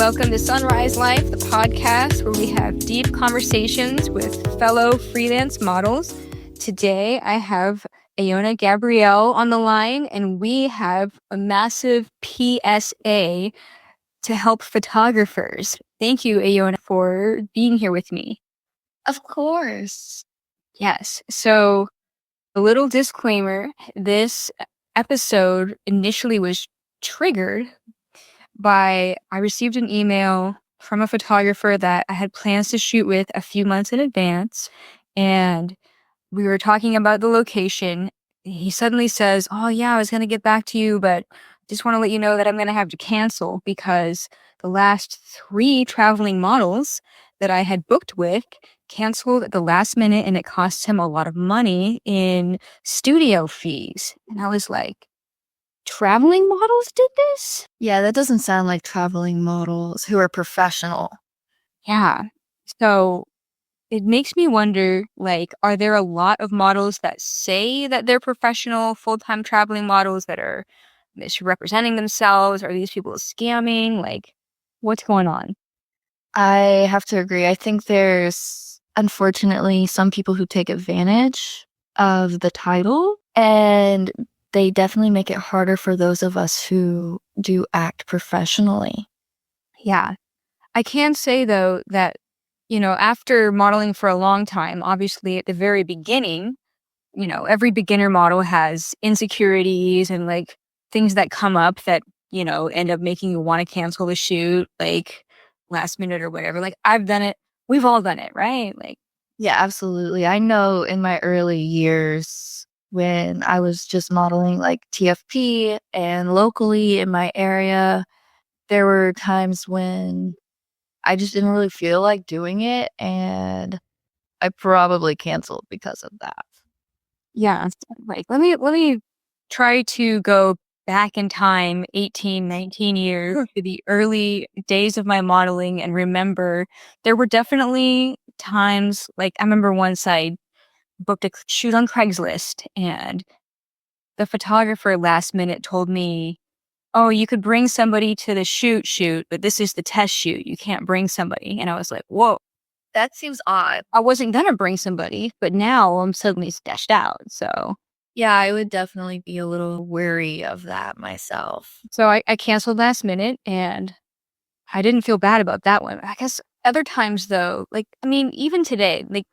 Welcome to Sunrise Life, the podcast where we have deep conversations with fellow freelance models. Today, I have Ayeonna Gabrielle on the line, and we have a massive PSA to help photographers. Thank you, Ayeonna, for being here with me. Of course. Yes. So, a little disclaimer, this episode initially was triggered I received an email from a photographer that I had plans to shoot with a few months in advance. And we were talking about the location. He suddenly says, "Oh yeah, I was going to get back to you, but just want to let you know that I'm going to have to cancel because the last 3 traveling models that I had booked with canceled at the last minute, and it cost him a lot of money in studio fees." And I was like, traveling models did this? Yeah, that doesn't sound like traveling models who are professional. Yeah. So it makes me wonder, like, are there a lot of models that say that they're professional full-time traveling models that are misrepresenting themselves? Are these people scamming? Like, what's going on? I have to agree. I think there's, unfortunately, some people who take advantage of the title, and they definitely make it harder for those of us who do act professionally. Yeah. I can say, though, that, after modeling for a long time, obviously at the very beginning, every beginner model has insecurities and like things that come up that, end up making you want to cancel the shoot, like last minute or whatever. Like I've done it. We've all done it, right? Like, Yeah, absolutely. I know in my early years when I was just modeling like TFP and locally in my area, there were times when I just didn't really feel like doing it, and I probably canceled because of that. yeah, like let me try to go back in time 18, 19 years to the early days of my modeling and remember there were definitely times like I remember once I booked a shoot on Craigslist and the photographer last minute told me, "Oh, you could bring somebody to the shoot, but this is the test shoot. You can't bring somebody." And I was like, "Whoa." That seems odd. I wasn't gonna bring somebody, but now I'm suddenly stashed out. So Yeah, I would definitely be a little wary of that myself. I canceled last minute and I didn't feel bad about that one. I guess other times though, like I mean, even today, like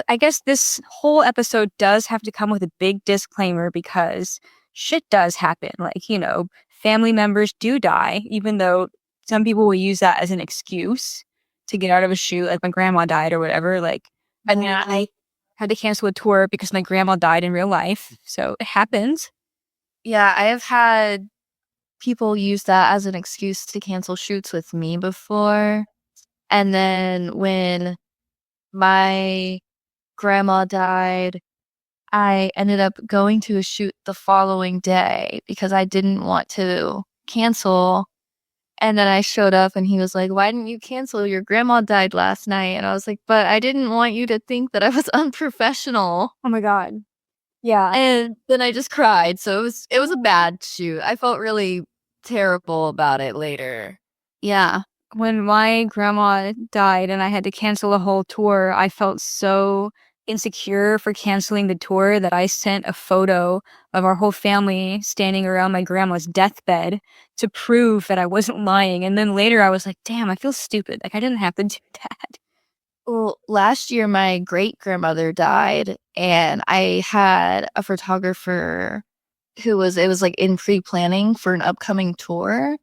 I guess this whole episode does have to come with a big disclaimer because shit does happen. Like, family members do die, even though some people will use that as an excuse to get out of a shoot. Like my grandma died or whatever. Like, I mean, I had to cancel a tour because my grandma died in real life. So it happens. Yeah, I have had people use that as an excuse to cancel shoots with me before. And then when my grandma died, I ended up going to a shoot the following day because I didn't want to cancel. And then I showed up and he was like, "Why didn't you cancel? Your grandma died last night." And I was like, "But I didn't want you to think that I was unprofessional." Oh my God. Yeah. And then I just cried. So it was a bad shoot. I felt really terrible about it later. Yeah. When my grandma died and I had to cancel a whole tour, I felt so insecure for canceling the tour that I sent a photo of our whole family standing around my grandma's deathbed to prove that I wasn't lying. And then later I was like, damn, I feel stupid. Like I didn't have to do that. Well, last year my great grandmother died, and I had a photographer it was like in pre planning for an upcoming tour,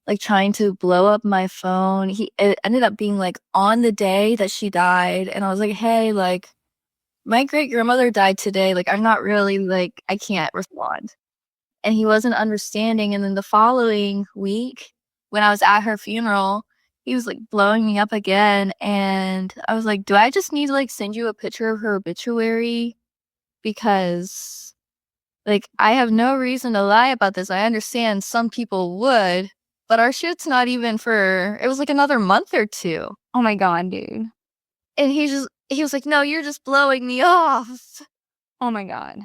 like trying to blow up my phone. It ended up being like on the day that she died. And I was like, "Hey, like my great grandmother died today. Like, I'm not really like, I can't respond." And he wasn't understanding. And then the following week, when I was at her funeral, he was like blowing me up again. And I was like, "Do I just need to like send you a picture of her obituary? Because like I have no reason to lie about this. I understand some people would, but our shoot's not even for, it was like another month or two." Oh my God, dude. And he was like, "No, you're just blowing me off." Oh my God.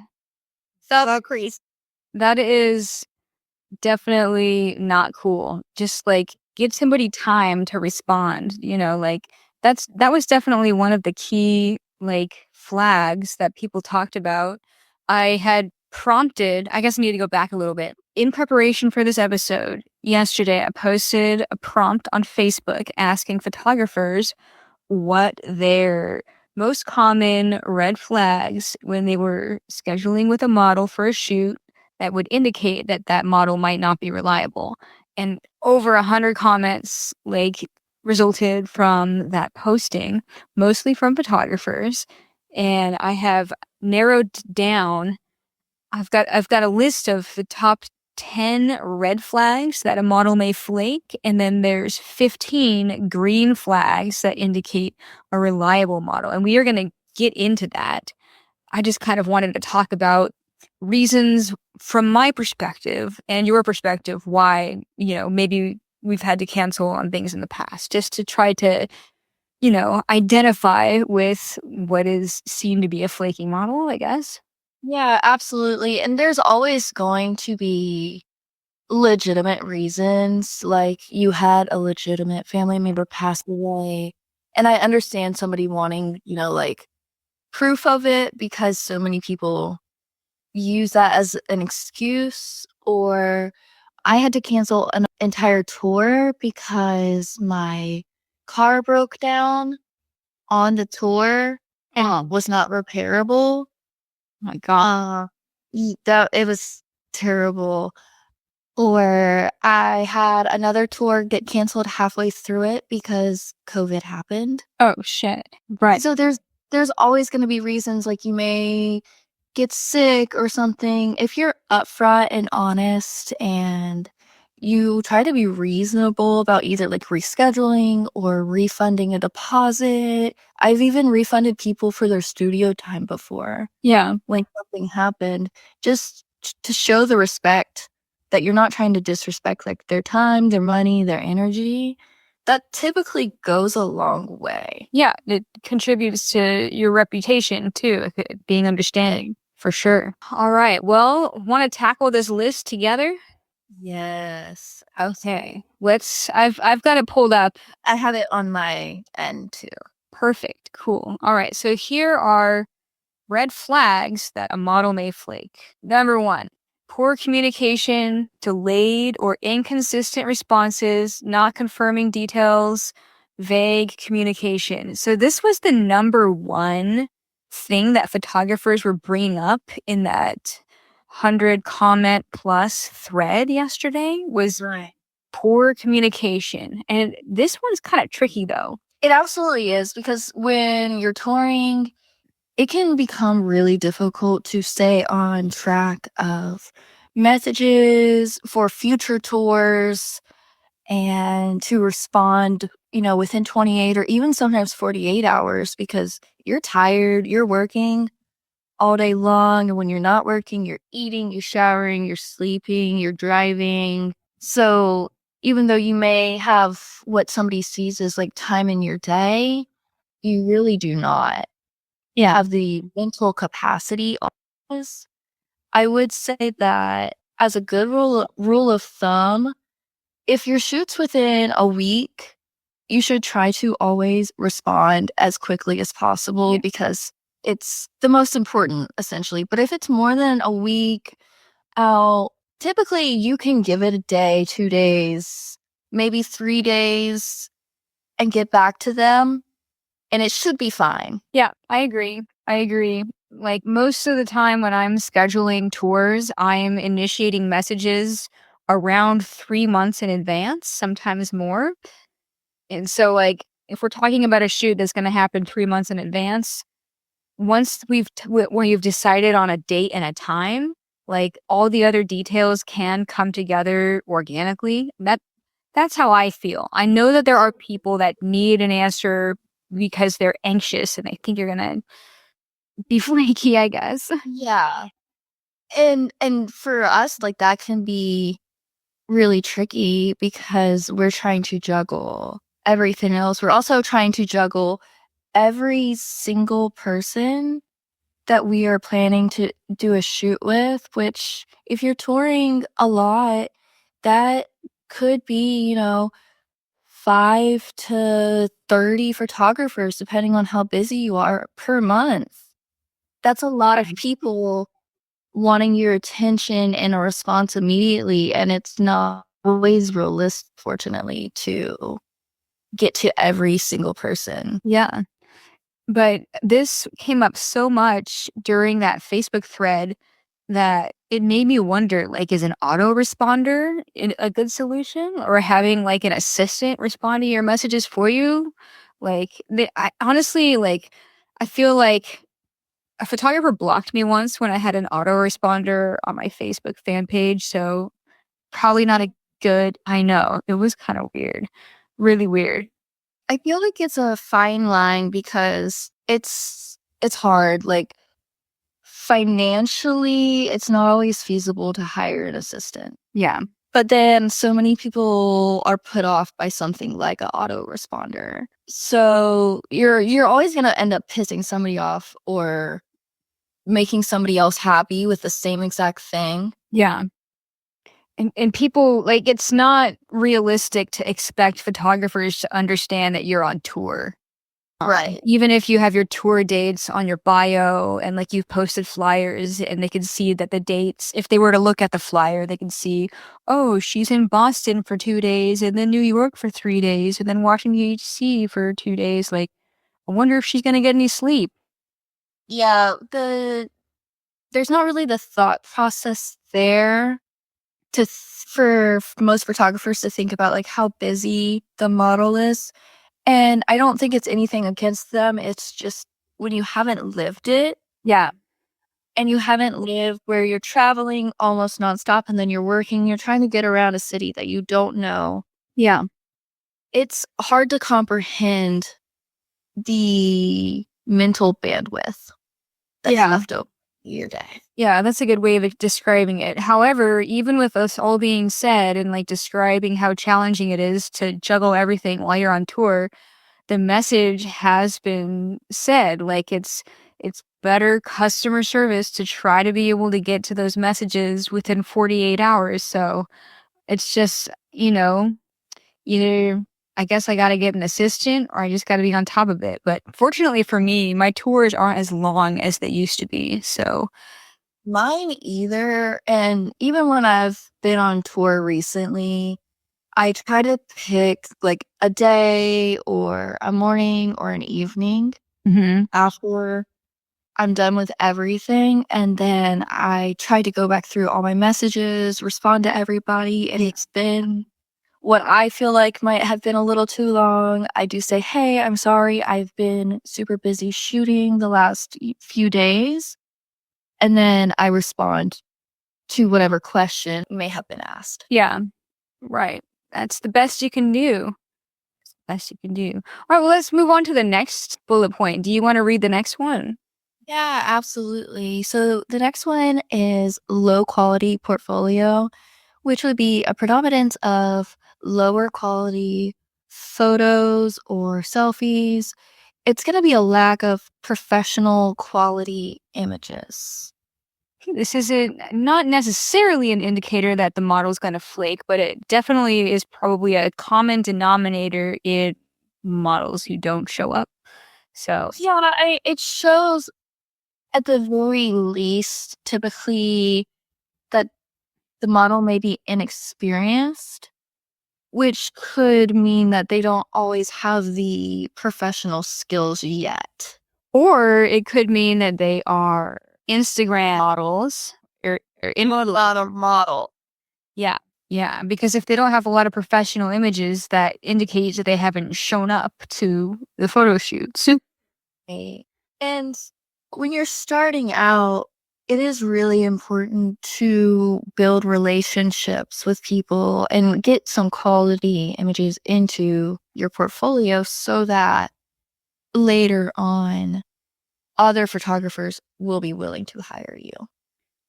So crazy. That is definitely not cool. Just like give somebody time to respond, like that was definitely one of the key like flags that people talked about. I had prompted, I guess I need to go back a little bit. In preparation for this episode, yesterday I posted a prompt on Facebook asking photographers what their most common red flags when they were scheduling with a model for a shoot that would indicate that that model might not be reliable. And over 100 comments like resulted from that posting, mostly from photographers. And I have narrowed down I've got a list of the top 10 red flags that a model may flake, and then there's 15 green flags that indicate a reliable model. And we are going to get into that. I just kind of wanted to talk about reasons from my perspective and your perspective why, maybe we've had to cancel on things in the past just to try to, identify with what is seen to be a flaking model, I guess. Yeah, absolutely. And there's always going to be legitimate reasons. Like you had a legitimate family member pass away. And I understand somebody wanting, like proof of it because so many people use that as an excuse. Or I had to cancel an entire tour because my car broke down on the tour and was not repairable. My God. That it was terrible. Or I had another tour get canceled halfway through it because COVID happened. Oh, shit. Right. So there's always going to be reasons like you may get sick or something. If you're upfront and honest and you try to be reasonable about either like rescheduling or refunding a deposit. I've even refunded people for their studio time before Yeah. when something happened, just to show the respect that you're not trying to disrespect like their time, their money, their energy. That typically goes a long way. Yeah. It contributes to your reputation too, being understanding for sure. All right. Well, want to tackle this list together? Yes. Okay. I've got it pulled up. I have it on my end too. Perfect. Cool. All right. So here are red flags that a model may flake. Number one, poor communication, delayed or inconsistent responses, not confirming details, vague communication. So, this was the number one thing that photographers were bringing up in that 100 comment plus thread yesterday was Right. poor communication. And this one's kind of tricky though. It absolutely is because when you're touring, it can become really difficult to stay on track of messages for future tours and to respond, within 28 or even sometimes 48 hours because you're tired, you're working all day long. And when you're not working, you're eating, you're showering, you're sleeping, you're driving. So even though you may have what somebody sees as like time in your day, you really do not have the mental capacity. Always. I would say that as a good rule of thumb, if your shoot's within a week, you should try to always respond as quickly as possible because it's the most important, essentially. But if it's more than a week out, typically you can give it a day, 2 days, maybe 3 days, and get back to them, and it should be fine. Yeah, I agree. I agree. Like most of the time when I'm scheduling tours, I'm initiating messages around 3 months in advance, sometimes more. And so, like, if we're talking about a shoot that's going to happen 3 months in advance, once we've decided on a date and a time, like all the other details can come together organically. That's how I feel. I know that there are people that need an answer because they're anxious and they think you're gonna be flaky, I guess. Yeah. And for us, like that can be really tricky because we're trying to juggle everything else. We're also trying to juggle every single person that we are planning to do a shoot with, which if you're touring a lot, that could be, 5 to 30 photographers, depending on how busy you are per month. That's a lot of people wanting your attention and a response immediately, and it's not always realistic, fortunately, to get to every single person. Yeah. But this came up so much during that Facebook thread that it made me wonder, like, is an autoresponder a good solution, or having like an assistant respond to your messages for you? Like, I honestly, like, I feel like a photographer blocked me once when I had an autoresponder on my Facebook fan page. So probably not a good, I know it was kind of weird, really weird. I feel like it's a fine line because it's hard. Like, financially, it's not always feasible to hire an assistant. Yeah. But then so many people are put off by something like an autoresponder. So you're always gonna end up pissing somebody off or making somebody else happy with the same exact thing. Yeah. And people, like, it's not realistic to expect photographers to understand that you're on tour. Right. Even if you have your tour dates on your bio and like you've posted flyers and they can see that the dates, if they were to look at the flyer, they can see, oh, she's in Boston for 2 days and then New York for 3 days and then Washington D.C. for 2 days. Like, I wonder if she's gonna get any sleep. Yeah, there's not really the thought process there for most photographers to think about like how busy the model is. And I don't think it's anything against them. It's just when you haven't lived it Yeah. and you haven't lived where you're traveling almost nonstop and then you're working, you're trying to get around a city that you don't know. Yeah. It's hard to comprehend the mental bandwidth that's Yeah. left over your day. Yeah, that's a good way of describing it. However, even with us all being said and like describing how challenging it is to juggle everything while you're on tour, the message has been said. Like, it's better customer service to try to be able to get to those messages within 48 hours. So it's just, either I guess I got to get an assistant or I just got to be on top of it. But fortunately for me, my tours aren't as long as they used to be. So Mine either. And even when I've been on tour recently, I try to pick like a day or a morning or an evening mhm. after I'm done with everything. And then I try to go back through all my messages, respond to everybody. And it's been what I feel like might have been a little too long. I do say, hey, I'm sorry. I've been super busy shooting the last few days. And then I respond to whatever question may have been asked. Yeah, right. That's the best you can do. Best you can do. All right, well, let's move on to the next bullet point. Do you want to read the next one? Yeah, absolutely. So the next one is low quality portfolio, which would be a predominance of lower quality photos or selfies. It's going to be a lack of professional quality images. This is not necessarily an indicator that the model's going to flake, but it definitely is probably a common denominator in models who don't show up. So, Yeah, it shows at the very least, typically, that the model may be inexperienced, which could mean that they don't always have the professional skills yet. or it could mean that they are Instagram models or in Model. yeah. Yeah, because if they don't have a lot of professional images, that indicates that they haven't shown up to the photo shoots. Right. And when you're starting out, it is really important to build relationships with people and get some quality images into your portfolio so that later on, other photographers will be willing to hire you.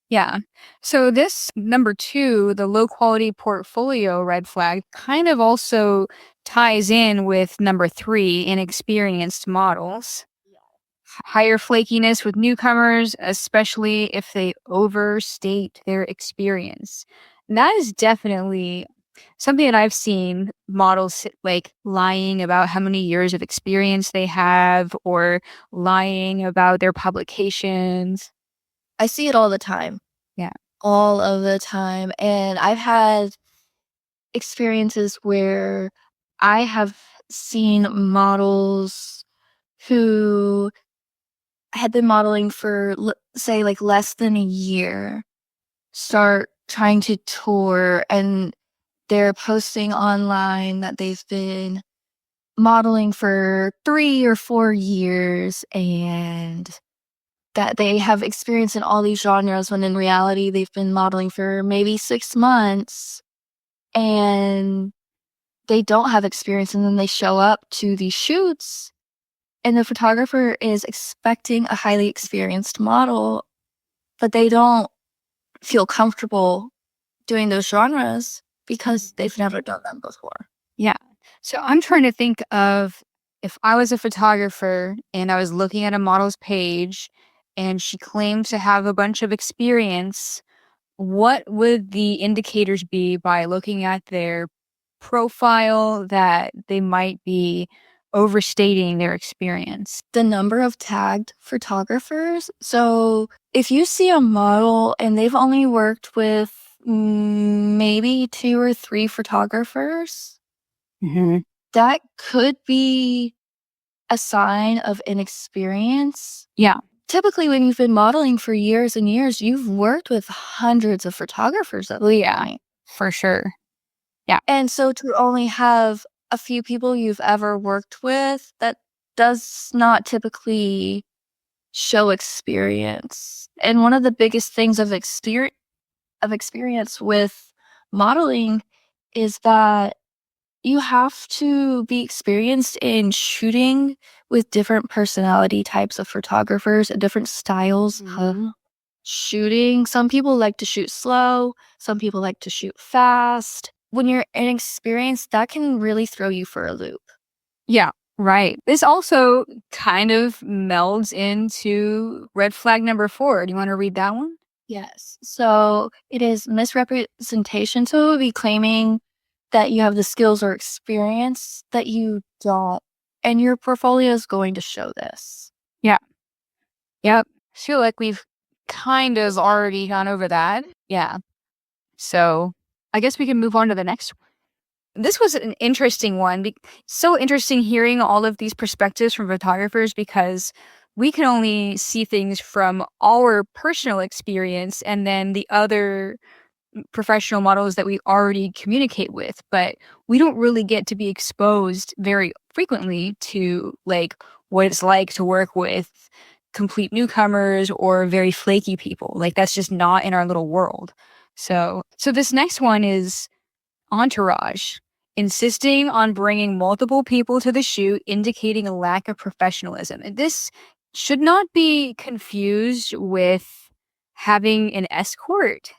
Yeah. So this number 2, the low quality portfolio red flag, kind of also ties in with number 3, inexperienced models. Higher flakiness with newcomers, especially if they overstate their experience. That is definitely Something that I've seen models like lying about how many years of experience they have or lying about their publications. I see it all the time, Yeah. all of the time. And I've had experiences where I have seen models who had been modeling for, say, like less than a year start trying to tour, and they're posting online that they've been modeling for 3 or 4 years and that they have experience in all these genres when in reality they've been modeling for maybe 6 months and they don't have experience. And then they show up to these shoots and the photographer is expecting a highly experienced model, but they don't feel comfortable doing those genres because they've never done them before. Yeah. So I'm trying to think of if I was a photographer and I was looking at a model's page and she claimed to have a bunch of experience, what would the indicators be by looking at their profile that they might be overstating their experience? The number of tagged photographers. So if you see a model and they've only worked with maybe 2 or 3 photographers, Hmm. that could be a sign of inexperience. Yeah. Typically, when you've been modeling for years and years, you've worked with hundreds of photographers at Well, that yeah, point. for sure. Yeah. And so to only have a few people you've ever worked with, that does not typically show experience. And one of the biggest things of experience with modeling is that you have to be experienced in shooting with different personality types of photographers and different styles of shooting. Some people like to shoot slow, some people like to shoot fast. When you're inexperienced, that can really throw you for a loop. Yeah, right. This also kind of melds into red flag number 4. Do you want to read that one? Yes. So it is misrepresentation. So it would be claiming that you have the skills or experience that you don't. And your portfolio is going to show this. Yeah. Yep. I feel like we've kind of already gone over that. Yeah. So I guess we can move on to the next one. This was an interesting one. So interesting hearing all of these perspectives from photographers because we can only see things from our personal experience and then the other professional models that we already communicate with, but we don't really get to be exposed very frequently to like what it's like to work with complete newcomers or very flaky people. Like that's just not in our little world. So this next one is entourage. Insisting on bringing multiple people to the shoot, indicating a lack of professionalism. And this should not be confused with having an escort.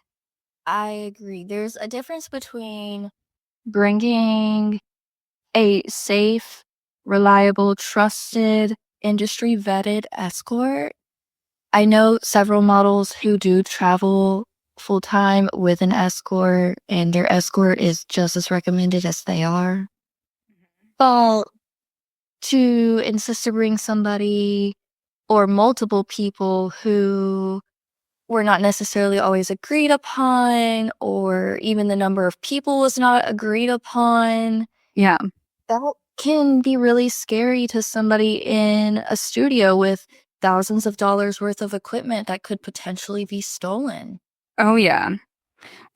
I agree. There's a difference between bringing a safe, reliable, trusted, industry vetted escort. I know several models who do travel full time with an escort, and their escort is just as recommended as they are. But to insist to bring somebody or multiple people who were not necessarily always agreed upon, or even the number of people was not agreed upon, Yeah. that can be really scary to somebody in a studio with thousands of dollars worth of equipment that could potentially be stolen. Oh, yeah.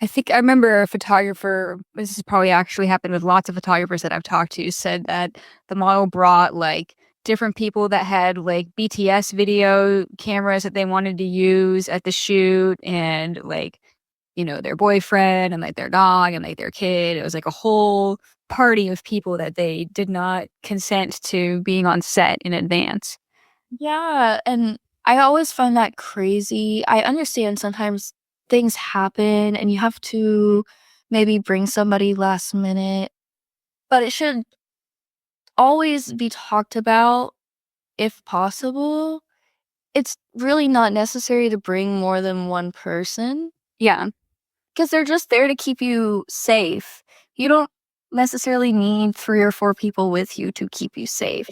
I think I remember a photographer, this has probably actually happened with lots of photographers that I've talked to, said that the model brought like different people that had like BTS video cameras that they wanted to use at the shoot and like, their boyfriend and like their dog and like their kid. It was like a whole party of people that they did not consent to being on set in advance. Yeah, and I always find that crazy. I understand sometimes things happen and you have to maybe bring somebody last minute, but it should always be talked about if possible. It's really not necessary to bring more than one person Yeah. because they're just there to keep you safe. You don't necessarily need 3 or 4 people with you to keep you safe.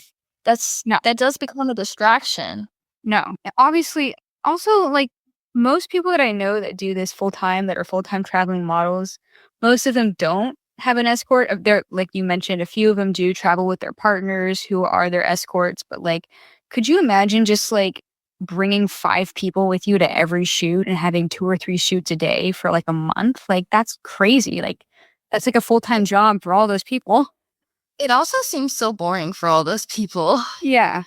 No. That does become a distraction. No. Obviously, also, like, most people that I know that do this full time, that are full time traveling models, most of them don't have an escort. They're, like you mentioned, a few of them do travel with their partners who are their escorts. But, like, could you imagine just, like, bringing 5 people with you to every shoot and having 2 or 3 shoots a day for, like, a month? Like, that's crazy. Like, that's like a full time job for all those people. It also seems so boring for all those people. Yeah.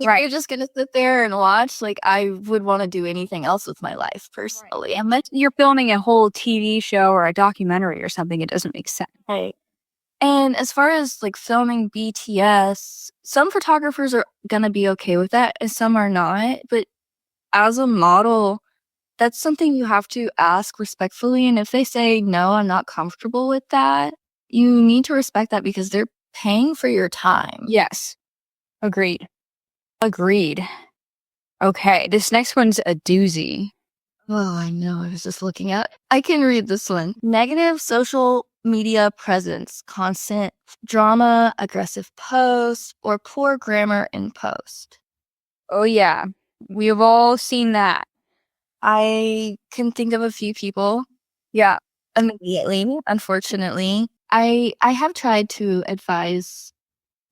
If Right. you're just gonna sit there and watch, like, I would wanna do anything else with my life personally. Unless you're filming a whole TV show or a documentary or something, it doesn't make sense. Right. And as far as, like, filming BTS, some photographers are gonna be okay with that and some are not, but as a model, that's something you have to ask respectfully, and if they say, "No, I'm not comfortable with that," you need to respect that because they're paying for your time. Yes. Agreed. Agreed. Okay, this next one's a doozy. Oh, I know. I was just looking at. I can read this one. Negative social media presence, constant drama, aggressive posts, or poor grammar in post. Oh, yeah. We have all seen that. I can think of a few people Yeah. immediately, unfortunately. I have tried to advise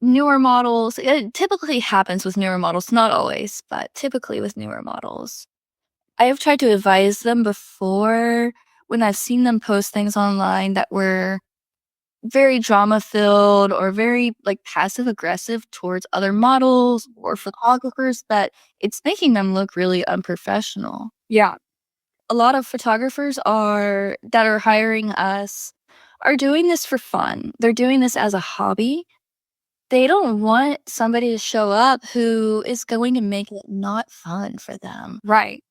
newer models. It typically happens with newer models, not always, but typically with newer models. I have tried to advise them before when I've seen them post things online that were very drama filled or very like passive aggressive towards other models or photographers that it's making them look really unprofessional. Yeah. A lot of photographers are that are hiring us are doing this for fun. They're doing this as a hobby. They don't want somebody to show up who is going to make it not fun for them. Right.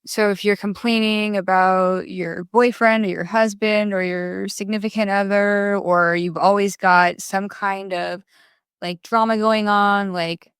So if you're complaining about your boyfriend or your husband or your significant other, or you've always got some kind of like drama going on, like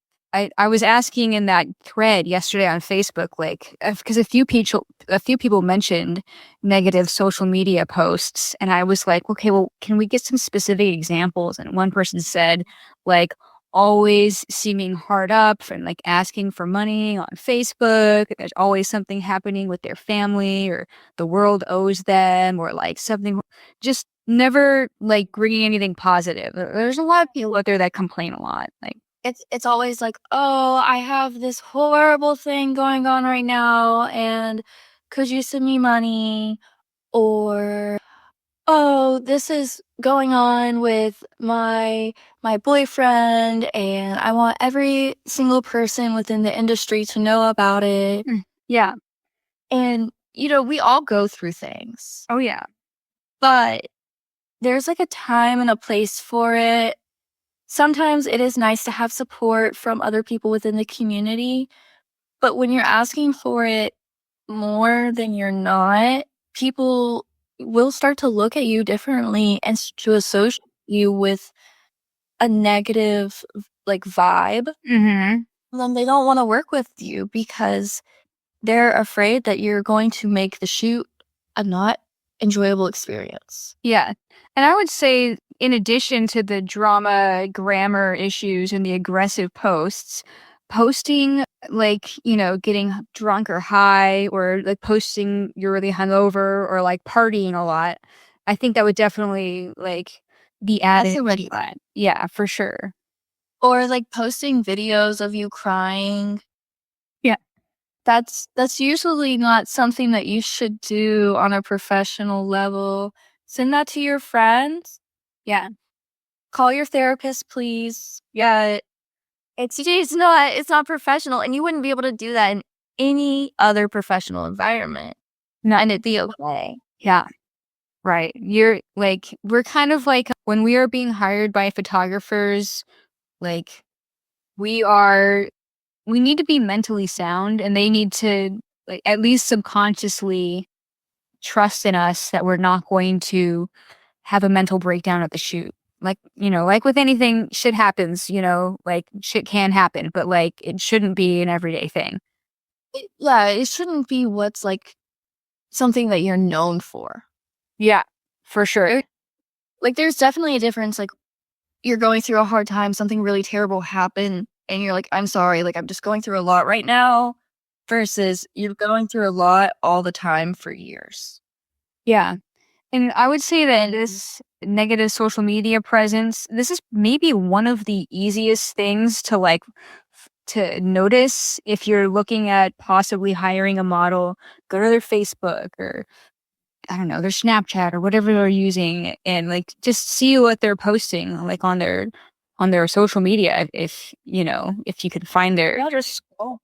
I was asking in that thread yesterday on Facebook, like because a few people mentioned negative social media posts, and I was like, okay, well, can we get some specific examples? And one person said, like, always seeming hard up and like asking for money on Facebook. There's always something happening with their family, or the world owes them, or like something, just never like bringing anything positive. There's a lot of people out there that complain a lot. Like, It's always like, "Oh, I have this horrible thing going on right now, and could you send me money?" Or, "Oh, this is going on with my boyfriend, and I want every single person within the industry to know about it." yeah. And, we all go through things, Oh, yeah. but there's, like, a time and a place for it. Sometimes it is nice to have support from other people within the community, but when you're asking for it more than you're not, people will start to look at you differently and to associate you with a negative like vibe. Mhm. Then they don't want to work with you because they're afraid that you're going to make the shoot a not enjoyable experience. Yeah. And I would say, in addition to the drama, grammar issues, and the aggressive posts, posting like, getting drunk or high, or like posting you're really hungover, or like partying a lot, I think that would definitely like be That's added a red to flag. that. Yeah, for sure. Or like posting videos of you crying. Yeah. That's usually not something that you should do on a professional level. Send that to your friends. Yeah. Call your therapist, please. Yeah. It's not professional, and you wouldn't be able to do that in any other professional environment, No. and it'd be okay. Yeah. Right. You're like, we're kind of like when we are being hired by photographers, like we are we need to be mentally sound, and they need to like at least subconsciously trust in us that we're not going to have a mental breakdown at the shoot. Like, like with anything, shit happens, like shit can happen, but like it shouldn't be an everyday thing. Yeah, it shouldn't be what's, like, something that you're known for. Yeah, for sure. Like, there's definitely a difference, like, you're going through a hard time, something really terrible happened, and you're like, "I'm sorry, like, I'm just going through a lot right now," versus you're going through a lot all the time for years. Yeah. And I would say that this negative social media presence, this is maybe one of the easiest things to to notice if you're looking at possibly hiring a model. Go to their Facebook or I don't know, their Snapchat or whatever they're using and like just see what they're posting like on their social media if you know, if you could find their Yeah, just scroll.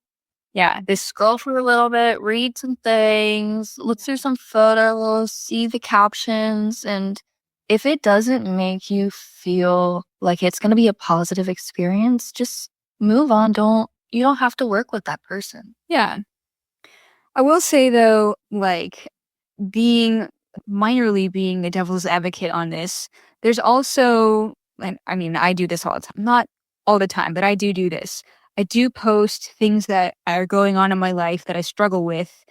yeah, this Scroll for a little bit, read some things, look through some photos, see the captions, and if it doesn't make you feel like it's gonna be a positive experience, just move on. You don't have to work with that person. yeah. I will say though, like being minorly being the devil's advocate on this, there's also, and I mean, I do this all the time, not all the time, but I do this. I do post things that are going on in my life that I struggle with,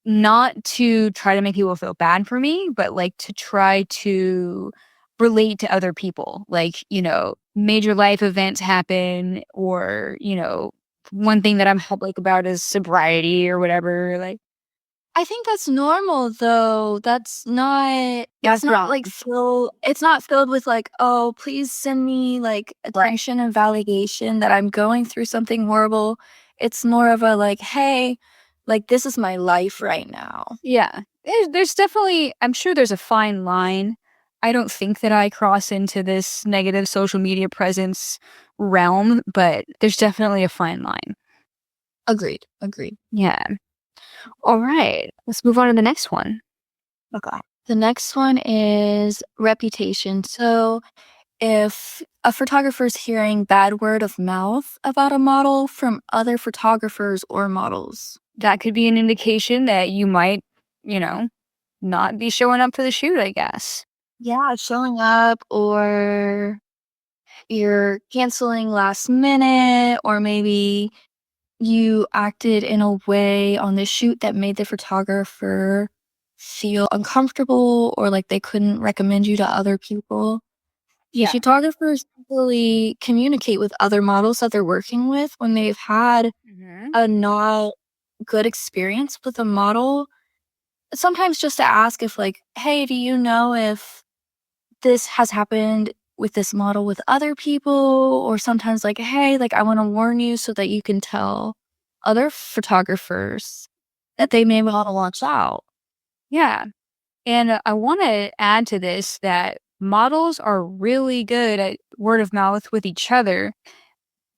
not to try to make people feel bad for me, but like to try to relate to other people. Like, you know, major life events happen, or, you know, one thing that I'm public about is sobriety or whatever. Like, I think that's normal though. It's that's not wrong. like it's not filled with like, "Oh, please send me like Right. attention and validation that I'm going through something horrible." It's more of a like, "Hey, like this is my life right now." Yeah. There's definitely, I'm sure there's a fine line. I don't think that I cross into this negative social media presence realm, but there's definitely a fine line. Agreed. Agreed. Yeah. All right. Let's move on to the next one. Okay. The next one is reputation. So, if a photographer's hearing bad word of mouth about a model from other photographers or models. That could be an indication that you might, you know, not be showing up for the shoot, I guess. Yeah, showing up, or you're canceling last minute, or maybe you acted in a way on the shoot that made the photographer feel uncomfortable or like they couldn't recommend you to other people. Yeah. Photographers usually communicate with other models that they're working with when they've had Hmm. a not good experience with a model. Sometimes just to ask if, like, hey, do you know if this has happened with this model with other people? Or sometimes, like, hey, like, I want to warn you so that you can tell other photographers that they may want to launch out. Yeah. And I want to add to this that models are really good at word of mouth with each other.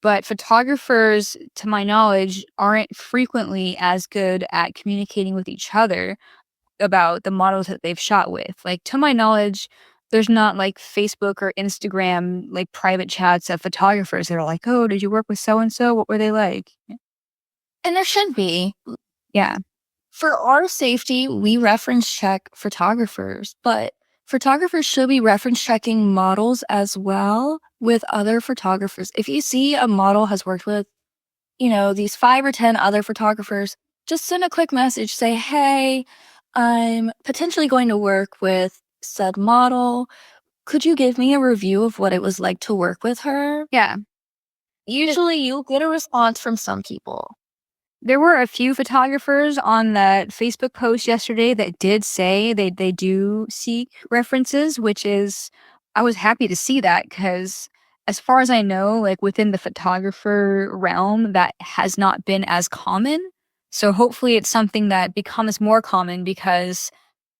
But photographers, to my knowledge, aren't frequently as good at communicating with each other about the models that they've shot with. Like, to my knowledge, there's not like Facebook or Instagram, like private chats of photographers that are like, oh, did you work with so and so? What were they like? And there should be. Yeah. For our safety, we reference check photographers, but photographers should be reference checking models as well with other photographers. If you see a model has worked with, these 5 or 10 other photographers, just send a quick message, say, hey, I'm potentially going to work with said model. Could you give me a review of what it was like to work with her? Yeah. Usually you'll get a response from some people. There were a few photographers on that Facebook post yesterday that did say they do seek references, which is I was happy to see that because as far as I know, like within the photographer realm, that has not been as common. So hopefully it's something that becomes more common because,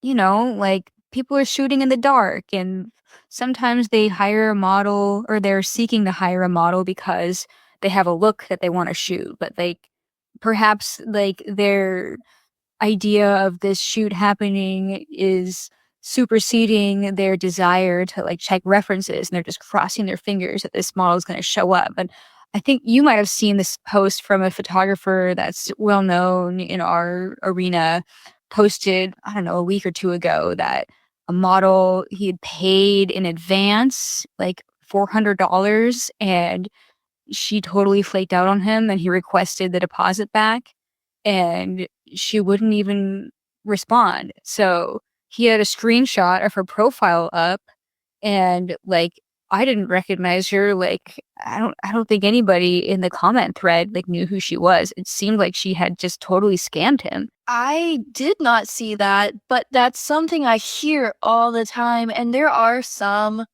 you know, like people are shooting in the dark and sometimes they hire a model or they're seeking to hire a model because they have a look that they want to shoot, but perhaps like their idea of this shoot happening is superseding their desire to like check references and they're just crossing their fingers that this model is going to show up. And I think you might have seen this post from a photographer that's well known in our arena posted, I don't know, a week or two ago that a model he had paid in advance like $400 and she totally flaked out on him and he requested the deposit back and she wouldn't even respond. So he had a screenshot of her profile up And like I didn't recognize her. Like I don't think anybody in the comment thread like knew who she was. It seemed like she had just totally scammed him. I did not see that, but that's something I hear all the time. And there are some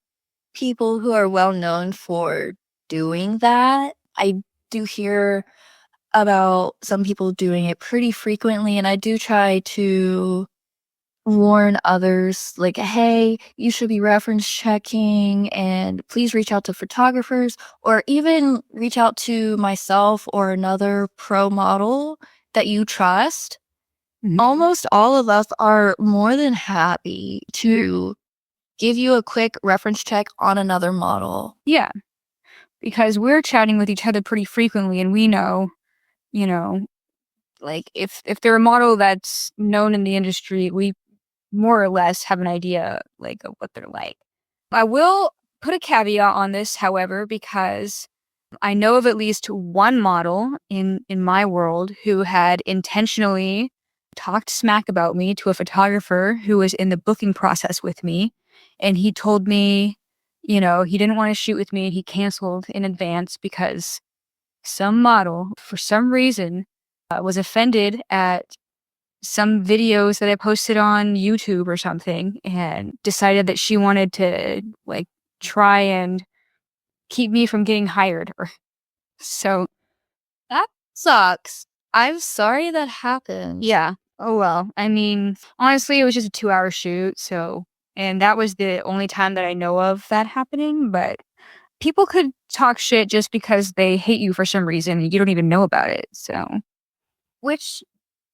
people who are well known for doing that. I do hear about some people doing it pretty frequently, and I do try to warn others like, hey, you should be reference checking and please reach out to photographers or even reach out to myself or another pro model that you trust. Almost all of us are more than happy to give you a quick reference check on another model. Yeah, because we're chatting with each other pretty frequently and we know, you know, like if they're a model that's known in the industry, we more or less have an idea like of what they're like. I will put a caveat on this, however, because I know of at least one model in my world who had intentionally talked smack about me to a photographer who was in the booking process with me, and he told me, he didn't want to shoot with me. He canceled in advance because some model, for some reason, was offended at some videos that I posted on YouTube or something and decided that she wanted to like try and keep me from getting hired. Or so That sucks. I'm sorry that happened. yeah. Oh well. I mean, honestly, it was just a 2-hour shoot, so and that was the only time that I know of that happening, but people could talk shit just because they hate you for some reason and you don't even know about it. So Which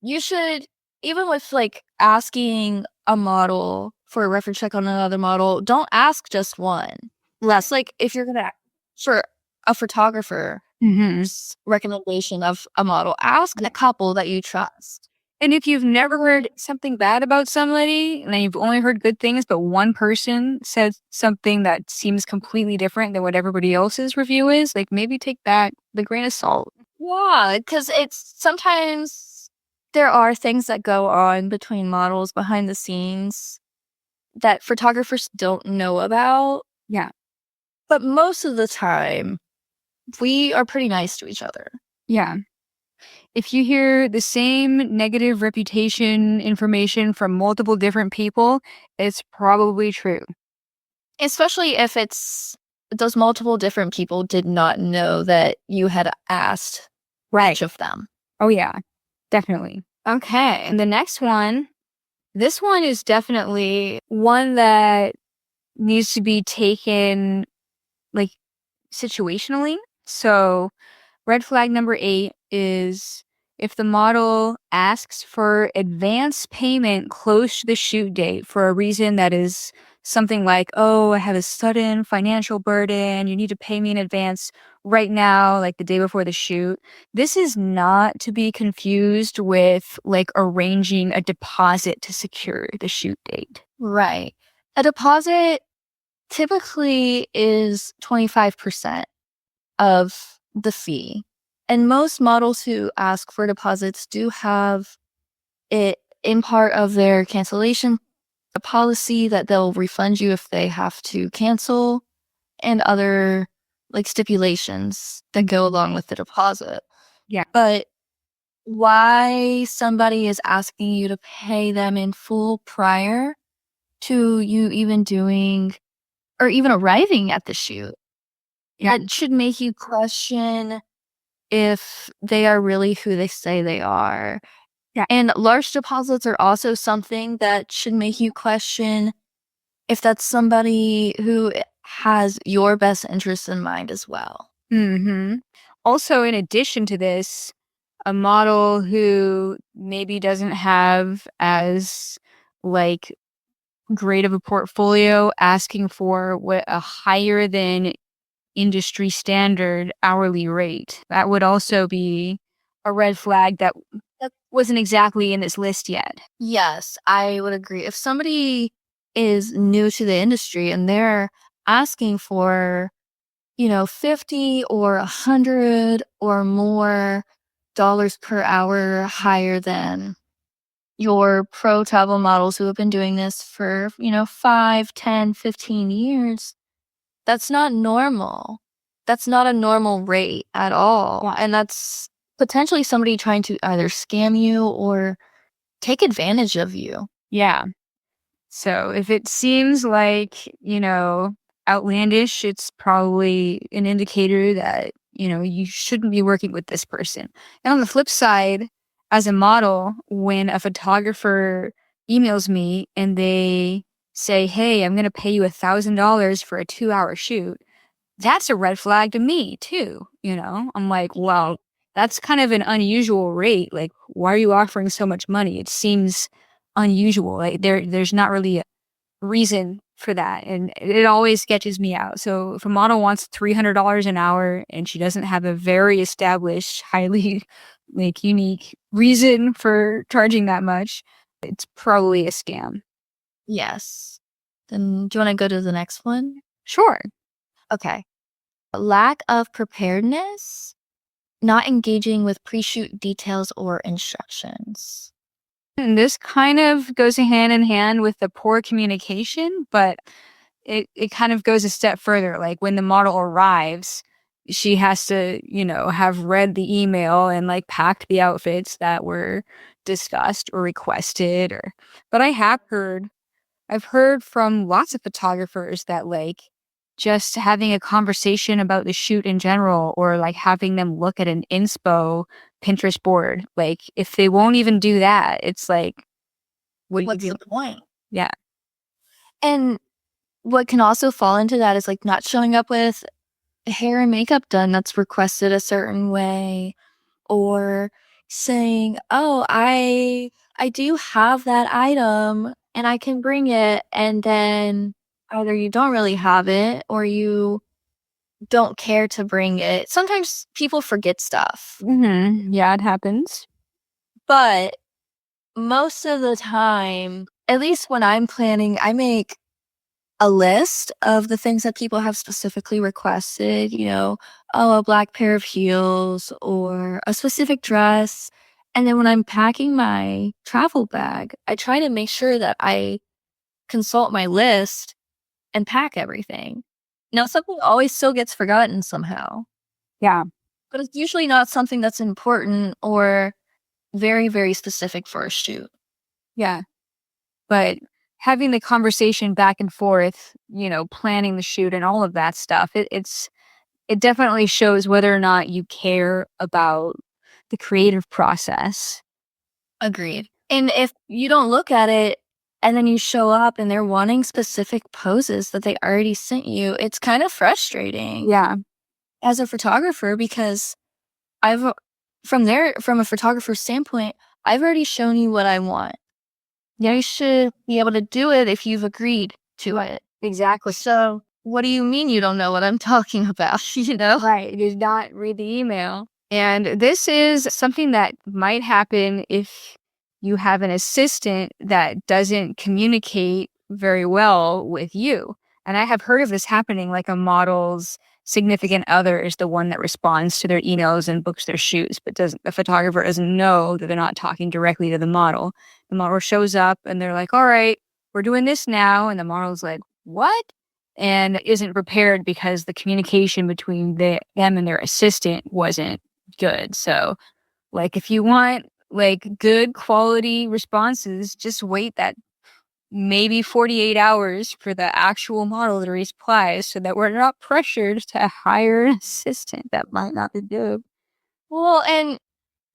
you should, even with like asking a model for a reference check on another model, don't ask just one. Less like if you're gonna for a photographer recommendation of a model, ask a couple that you trust. and if you've never heard something bad about somebody and you've only heard good things, but one person said something that seems completely different than what everybody else's review is, like maybe take that with a grain of salt. Yeah, because it's sometimes there are things that go on between models behind the scenes that photographers don't know about. Yeah. But most of the time, we are pretty nice to each other. Yeah. If you hear the same negative reputation information from multiple different people, it's probably true. Especially if it's those multiple different people did not know that you had asked each of them. Oh, yeah, definitely. Okay. And the next one, this one is definitely one that needs to be taken like situationally. So, red flag number 8 is if the model asks for advance payment close to the shoot date for a reason that is something like, oh, I have a sudden financial burden. You need to pay me in advance right now, like the day before the shoot. This is not to be confused with like arranging a deposit to secure the shoot date. Right. A deposit typically is 25% of the fee. And most models who ask for deposits do have it in part of their cancellation policy that they'll refund you if they have to cancel and other like stipulations that go along with the deposit. Yeah. But why somebody is asking you to pay them in full prior to you even doing or even arriving at the shoot, that should make you question if they are really who they say they are. Yeah. And large deposits are also something that should make you question if that's somebody who has your best interests in mind as well. Also, in addition to this, a model who maybe doesn't have as like great of a portfolio asking for what a higher than industry standard hourly rate. That would also be a red flag that wasn't exactly in this list yet. Yes, I would agree. If somebody is new to the industry and they're asking for, 50 or 100 or more dollars per hour higher than your pro travel models who have been doing this for, 5, 10, 15 years, that's not normal. That's not a normal rate at all. Yeah. And that's potentially somebody trying to either scam you or take advantage of you. Yeah. So if it seems like, outlandish, it's probably an indicator that, you shouldn't be working with this person. And on the flip side, as a model, when a photographer emails me and they say, "Hey, I'm going to pay you $1,000 for a 2-hour shoot," that's a red flag to me too. I'm like, well, that's kind of an unusual rate. Like, why are you offering so much money? It seems unusual. Like there's not really a reason for that. And it always sketches me out. So if a model wants $300 an hour and she doesn't have a very established, highly like unique reason for charging that much, it's probably a scam. Yes. Then do you want to go to the next one? Sure. Okay. Lack of preparedness, not engaging with pre-shoot details or instructions. And this kind of goes hand in hand with the poor communication, but it kind of goes a step further. Like when the model arrives, she has to, have read the email and like packed the outfits that were discussed or requested but I've heard from lots of photographers that like just having a conversation about the shoot in general or like having them look at an inspo Pinterest board, like if they won't even do that, it's like, What's the point? yeah. And what can also fall into that is like not showing up with hair and makeup done that's requested a certain way, or saying, "Oh, I do have that item and I can bring it," and then either you don't really have it or you don't care to bring it. Sometimes people forget stuff, Yeah, it happens. but most of the time, at least when I'm planning, I make a list of the things that people have specifically requested, oh, a black pair of heels or a specific dress. And then when I'm packing my travel bag, I try to make sure that I consult my list and pack everything. Now, something always still gets forgotten somehow, Yeah. but it's usually not something that's important or very, very specific for a shoot. Yeah. But having the conversation back and forth, planning the shoot and all of that stuff, it definitely shows whether or not you care about the creative process. Agreed. And if you don't look at it and then you show up and they're wanting specific poses that they already sent you, it's kind of frustrating Yeah. as a photographer because I've from a photographer's standpoint, I've already shown you what I want. Yeah, you should be able to do it if you've agreed to it. Exactly. So, what do you mean you don't know what I'm talking about? Right. Did not read the email. And this is something that might happen if you have an assistant that doesn't communicate very well with you. And I have heard of this happening, like a model's significant other is the one that responds to their emails and books their shoots, but doesn't the photographer doesn't know that they're not talking directly to the model. The model shows up and they're like, "All right, we're doing this now." And the model's like, "What?" And isn't prepared because the communication between them and their assistant wasn't good. So, like, if you want like good quality responses, just wait that maybe 48 hours for the actual model to reply so that we're not pressured to hire an assistant that might not be good. Well, and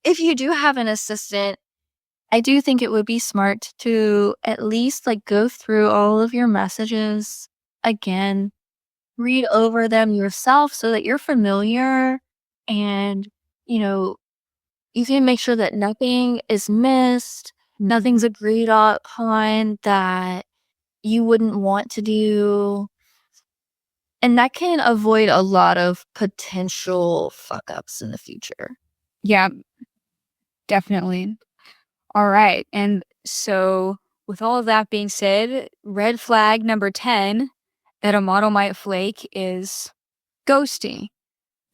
if you do have an assistant, I do think it would be smart to at least like go through all of your messages again, read over them yourself so that you're familiar and, you know, you can make sure that nothing is missed, nothing's agreed upon that you wouldn't want to do. And that can avoid a lot of potential fuck ups in the future. Yeah, definitely. All right. And so, with all of that being said, red flag number 10 that a model might flake is ghosting.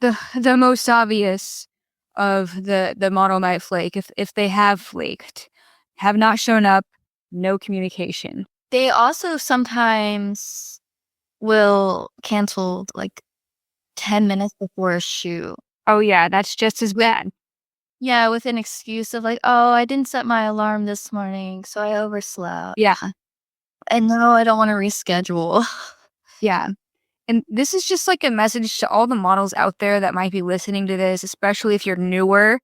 The most obvious of the model might flake if they have flaked. have not shown up, no communication. They also sometimes will cancel like 10 minutes before a shoot. Oh, yeah, that's just as bad. Yeah, with an excuse of like, "Oh, I didn't set my alarm this morning, so I overslept." Yeah, And no, I don't wanna reschedule. yeah. And this is just like a message to all the models out there that might be listening to this, especially if you're newer.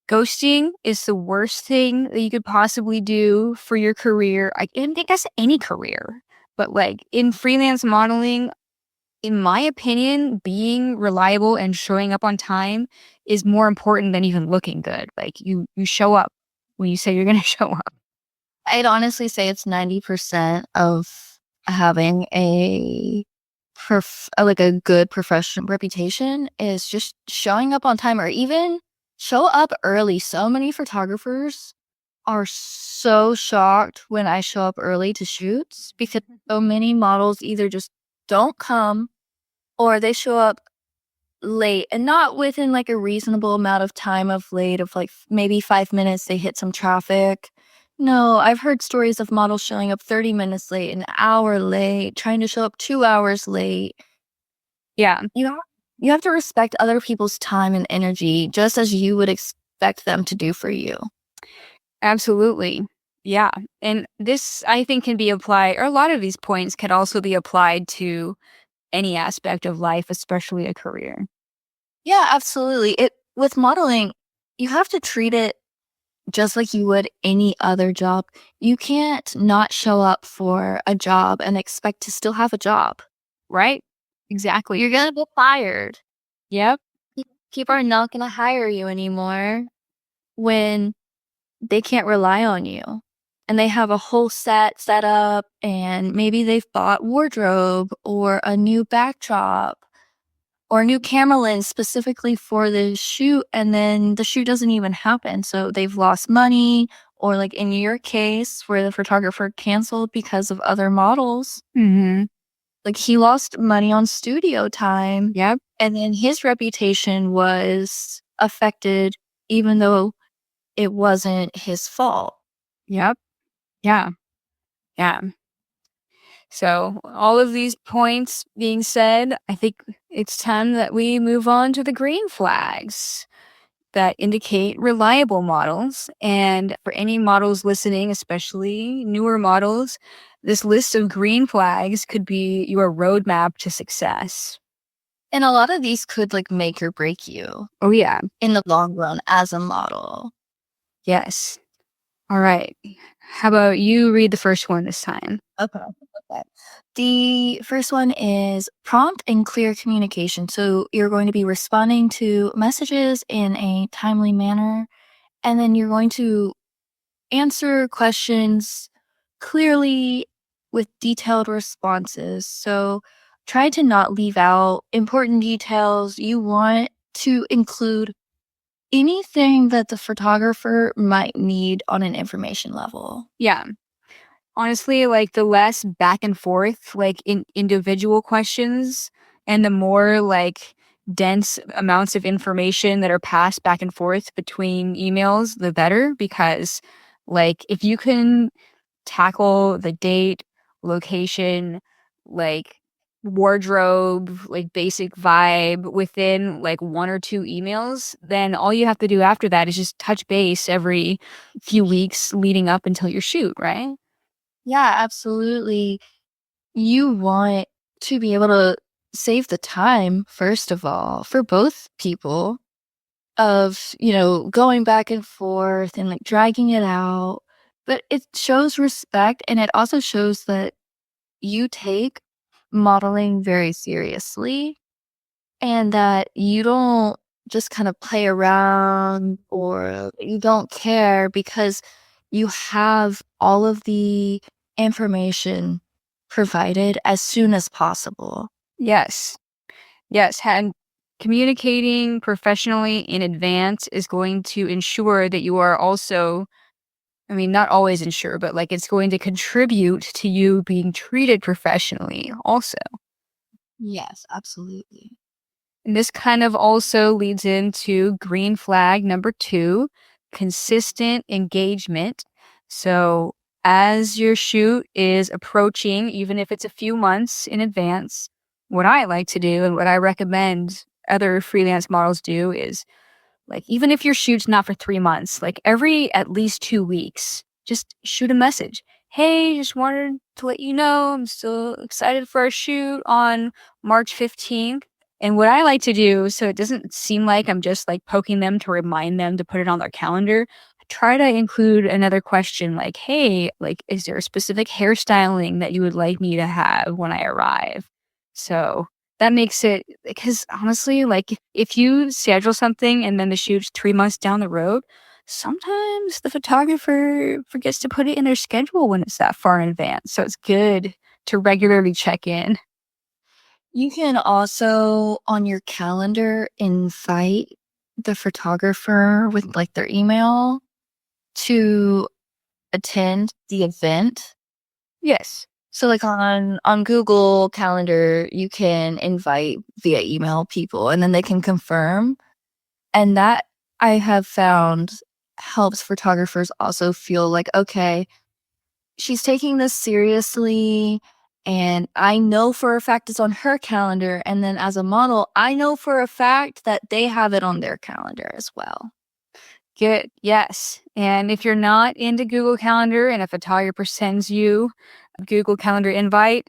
Ghosting is the worst thing that you could possibly do for your career. I guess any career, but like in freelance modeling, in my opinion, being reliable and showing up on time is more important than even looking good. Like you show up when you say you're going to show up. I'd honestly say it's 90% of having like a good professional reputation is just showing up on time or even show up early. So many photographers are so shocked when I show up early to shoots because so many models either just don't come or they show up late and not within like a reasonable amount of time of late of like maybe 5 minutes they hit some traffic. No, I've heard stories of models showing up 30 minutes late, an hour late, trying to show up 2 hours late. Yeah, You have to respect other people's time and energy just as you would expect them to do for you. absolutely. Yeah. And this, I think, can be applied, or a lot of these points can also be applied to any aspect of life, especially a career. Yeah, absolutely. It with modeling, you have to treat it just like you would any other job. You can't not show up for a job and expect to still have a job. Right? Exactly. You're gonna get fired. Yep. People are not gonna hire you anymore when they can't rely on you. And they have a whole set up and maybe they've bought wardrobe or a new backdrop or a new camera lens specifically for the shoot, and then the shoot doesn't even happen. So they've lost money, or like in your case, where the photographer canceled because of other models, Mm-hmm. like he lost money on studio time, Yep. and then his reputation was affected, even though it wasn't his fault. Yep. Yeah. Yeah. So, all of these points being said, I think it's time that we move on to the green flags that indicate reliable models. And for any models listening, especially newer models, this list of green flags could be your roadmap to success. And a lot of these could like make or break you Oh, yeah. in the long run as a model. Yes. All right. How about you read the first one this time? Okay. Okay. The first one is prompt and clear communication. So you're going to be responding to messages in a timely manner, and then you're going to answer questions clearly with detailed responses. So try to not leave out important details. You want to include anything that the photographer might need on an information level. Yeah. Honestly, like the less back and forth, like in individual questions, and the more like dense amounts of information that are passed back and forth between emails, the better. Because, like, if you can tackle the date, location, like wardrobe, like basic vibe within like one or two emails, then all you have to do after that is just touch base every few weeks leading up until your shoot, right? Yeah, absolutely. You want to be able to save the time, first of all, for both people of, going back and forth and like dragging it out. But it shows respect and it also shows that you take modeling very seriously and that you don't just kind of play around or you don't care because you have all of the information provided as soon as possible. Yes. Yes. And communicating professionally in advance is going to ensure that you are also, I mean, not always ensure, but like it's going to contribute to you being treated professionally also. Yes, absolutely. And this kind of also leads into green flag number two, consistent engagement. So as your shoot is approaching, even if it's a few months in advance, what I like to do and what I recommend other freelance models do is like, even if your shoot's not for 3 months, like, every at least 2 weeks, just shoot a message. "Hey, just wanted to let you know I'm still excited for our shoot on March 15th." And what I like to do, so it doesn't seem like I'm just, like, poking them to remind them to put it on their calendar, I try to include another question like, "Hey, like, is there a specific hairstyling that you would like me to have when I arrive?" So that makes it because honestly, like, if you schedule something and then the shoot's 3 months down the road, sometimes the photographer forgets to put it in their schedule when it's that far in advance, so it's good to regularly check in. You can also, on your calendar, invite the photographer with, like, their email to attend the event. Yes. So, like, on Google Calendar, you can invite via email people, and then they can confirm, and that I have found helps photographers also feel like, "Okay, she's taking this seriously, and I know for a fact it's on her calendar, and then as a model, I know for a fact that they have it on their calendar as well." Good, yes, and if you're not into Google Calendar and a photographer sends you a Google Calendar invite,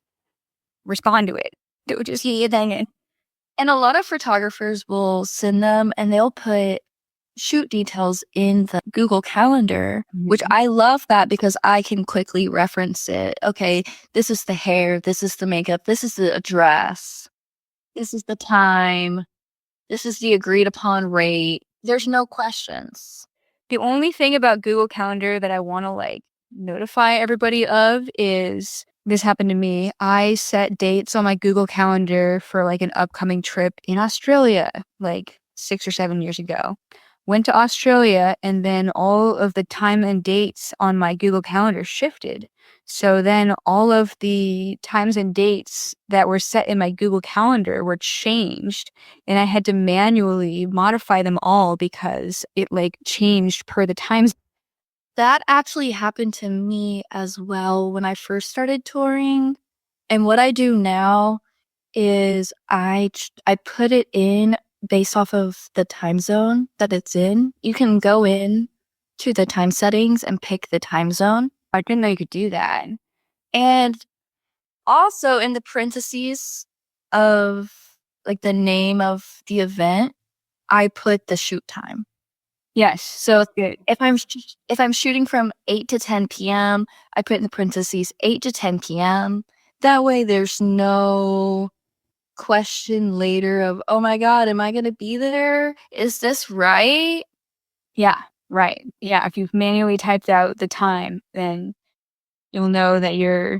respond to it. Do just Yeah, dang it. And a lot of photographers will send them and they'll put shoot details in the Google Calendar, which Mhm. I love that because I can quickly reference it. Okay, this is the hair, this is the makeup, this is the address, this is the time, this is the agreed upon rate. There's no questions. The only thing about Google Calendar that I wanna, like, notify everybody of is this happened to me. I set dates on my Google Calendar for, like, an upcoming trip in Australia, like, 6 or 7 years ago. Went to Australia, and then all of the time and dates on my Google Calendar shifted. So then all of the times and dates that were set in my Google Calendar were changed, and I had to manually modify them all because it, like, changed per the times. That actually happened to me as well when I first started touring. And what I do now is I put it in based off of the time zone that it's in. You can go in to the time settings and pick the time zone. I didn't know you could do that. And also in the parentheses of like the name of the event, I put the shoot time. Yes, So good. if I'm shooting from 8 to 10 p.m., I put in the parentheses 8 to 10 p.m. That way there's no question later of, "Oh my god, am I gonna be there? Is this right?" Yeah, right. Yeah, if you've manually typed out the time, then you'll know that you're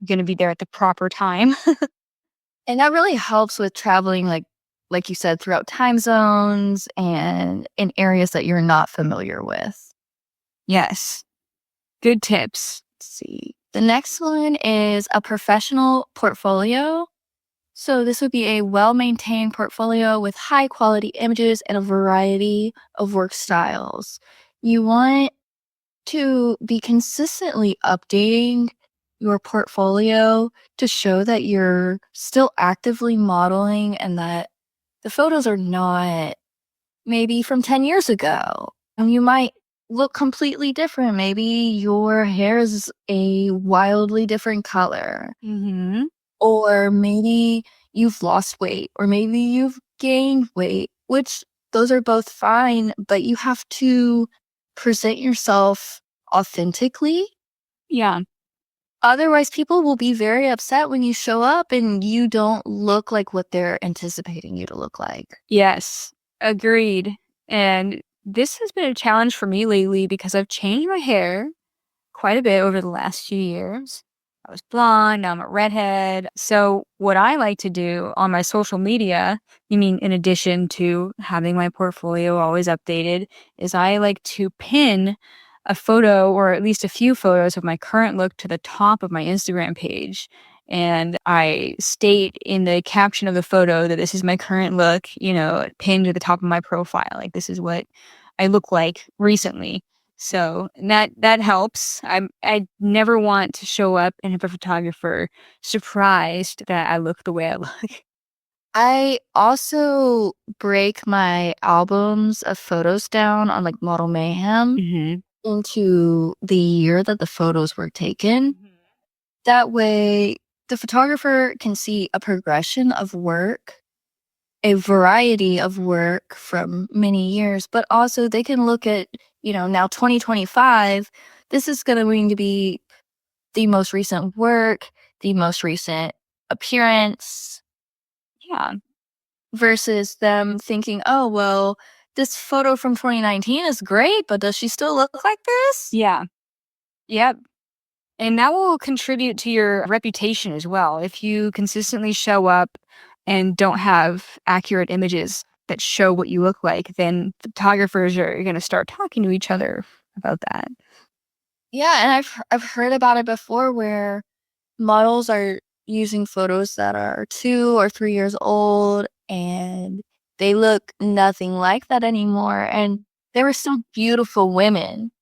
gonna be there at the proper time. And that really helps with traveling, like you said, throughout time zones and in areas that you're not familiar with. Yes, good tips. Let's see. The next one is a professional portfolio. So this would be a well-maintained portfolio with high-quality images and a variety of work styles. You want to be consistently updating your portfolio to show that you're still actively modeling and that the photos are not maybe from 10 years ago. And you might look completely different. Maybe your hair is a wildly different color, Mhm. or maybe you've lost weight, or maybe you've gained weight, which those are both fine, but you have to present yourself authentically. Yeah. Otherwise, people will be very upset when you show up and you don't look like what they're anticipating you to look like. Yes, agreed. And this has been a challenge for me lately because I've changed my hair quite a bit over the last few years. I was blonde, now I'm a redhead. So, what I like to do on my social media, you mean in addition to having my portfolio always updated, is I like to pin a photo or at least a few photos of my current look to the top of my Instagram page. And I state in the caption of the photo that this is my current look, pinned to the top of my profile. Like, this is what I look like recently. So that helps. I never want to show up and have a photographer surprised that I look the way I look. I also break my albums of photos down on like Model Mayhem Mhm. into the year that the photos were taken. Mhm. That way, the photographer can see a progression of work, a variety of work from many years, but also they can look at, now 2025, this is going to be the most recent work, the most recent appearance, Yeah. versus them thinking, oh, well, this photo from 2019 is great, but does she still look like this? Yeah. Yep. And that will contribute to your reputation as well. If you consistently show up and don't have accurate images that show what you look like, then photographers are going to start talking to each other about that. Yeah, and I've heard about it before where models are using photos that are 2 or 3 years old, and they look nothing like that anymore, and they were still beautiful women,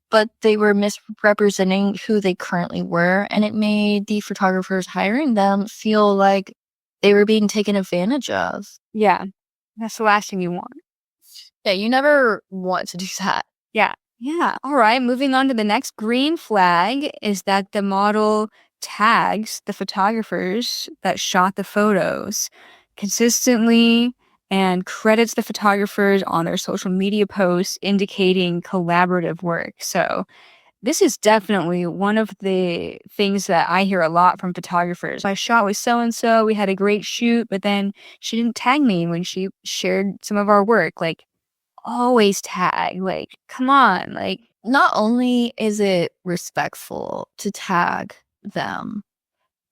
but they were misrepresenting who they currently were, and it made the photographers hiring them feel like they were being taken advantage of. Yeah. That's the last thing you want. Yeah, you never want to do that. Yeah. Yeah. All right. Moving on to the next green flag is that the model tags the photographers that shot the photos consistently and credits the photographers on their social media posts, indicating collaborative work. So, this is definitely one of the things that I hear a lot from photographers. I shot with so and so, we had a great shoot, but then she didn't tag me when she shared some of our work. Like, always tag. Like, come on. Like, Not only is it respectful to tag them,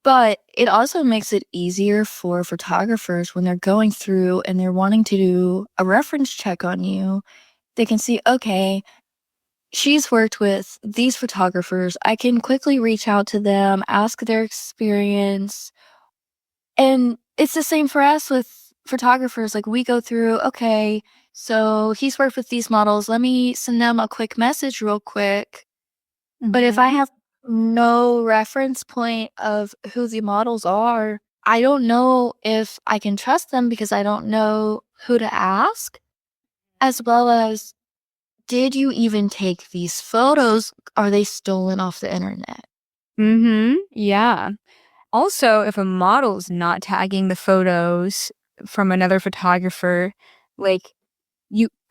but it also makes it easier for photographers when they're going through and they're wanting to do a reference check on you. They can see, okay, she's worked with these photographers. I can quickly reach out to them, ask their experience. And it's the same for us with photographers. Like we go through, okay, so he's worked with these models. Let me send them a quick message real quick. But if I mhm. have no reference point of who the models are, I don't know if I can trust them because I don't know who to ask, as well as did you even take these photos? Are they stolen off the internet? Yeah. Also, if a model's not tagging the photos from another photographer, like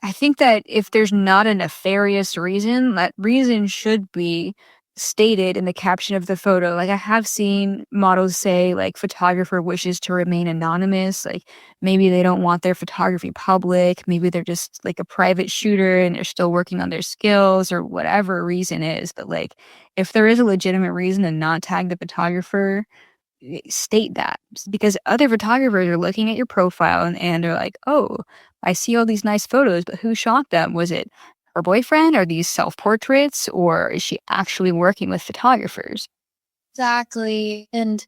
I think that if there's not a nefarious reason, that reason should be stated in the caption of the photo. Like I have seen models say like photographer wishes to remain anonymous, like maybe they don't want their photography public, maybe they're just like a private shooter and they're still working on their skills or whatever reason is, but like if there is a legitimate reason to not tag the photographer, state that because other photographers are looking at your profile and they're like, "Oh, I see all these nice photos, but who shot them? Was it her boyfriend? Are these self-portraits or is she actually working with photographers?" Exactly. And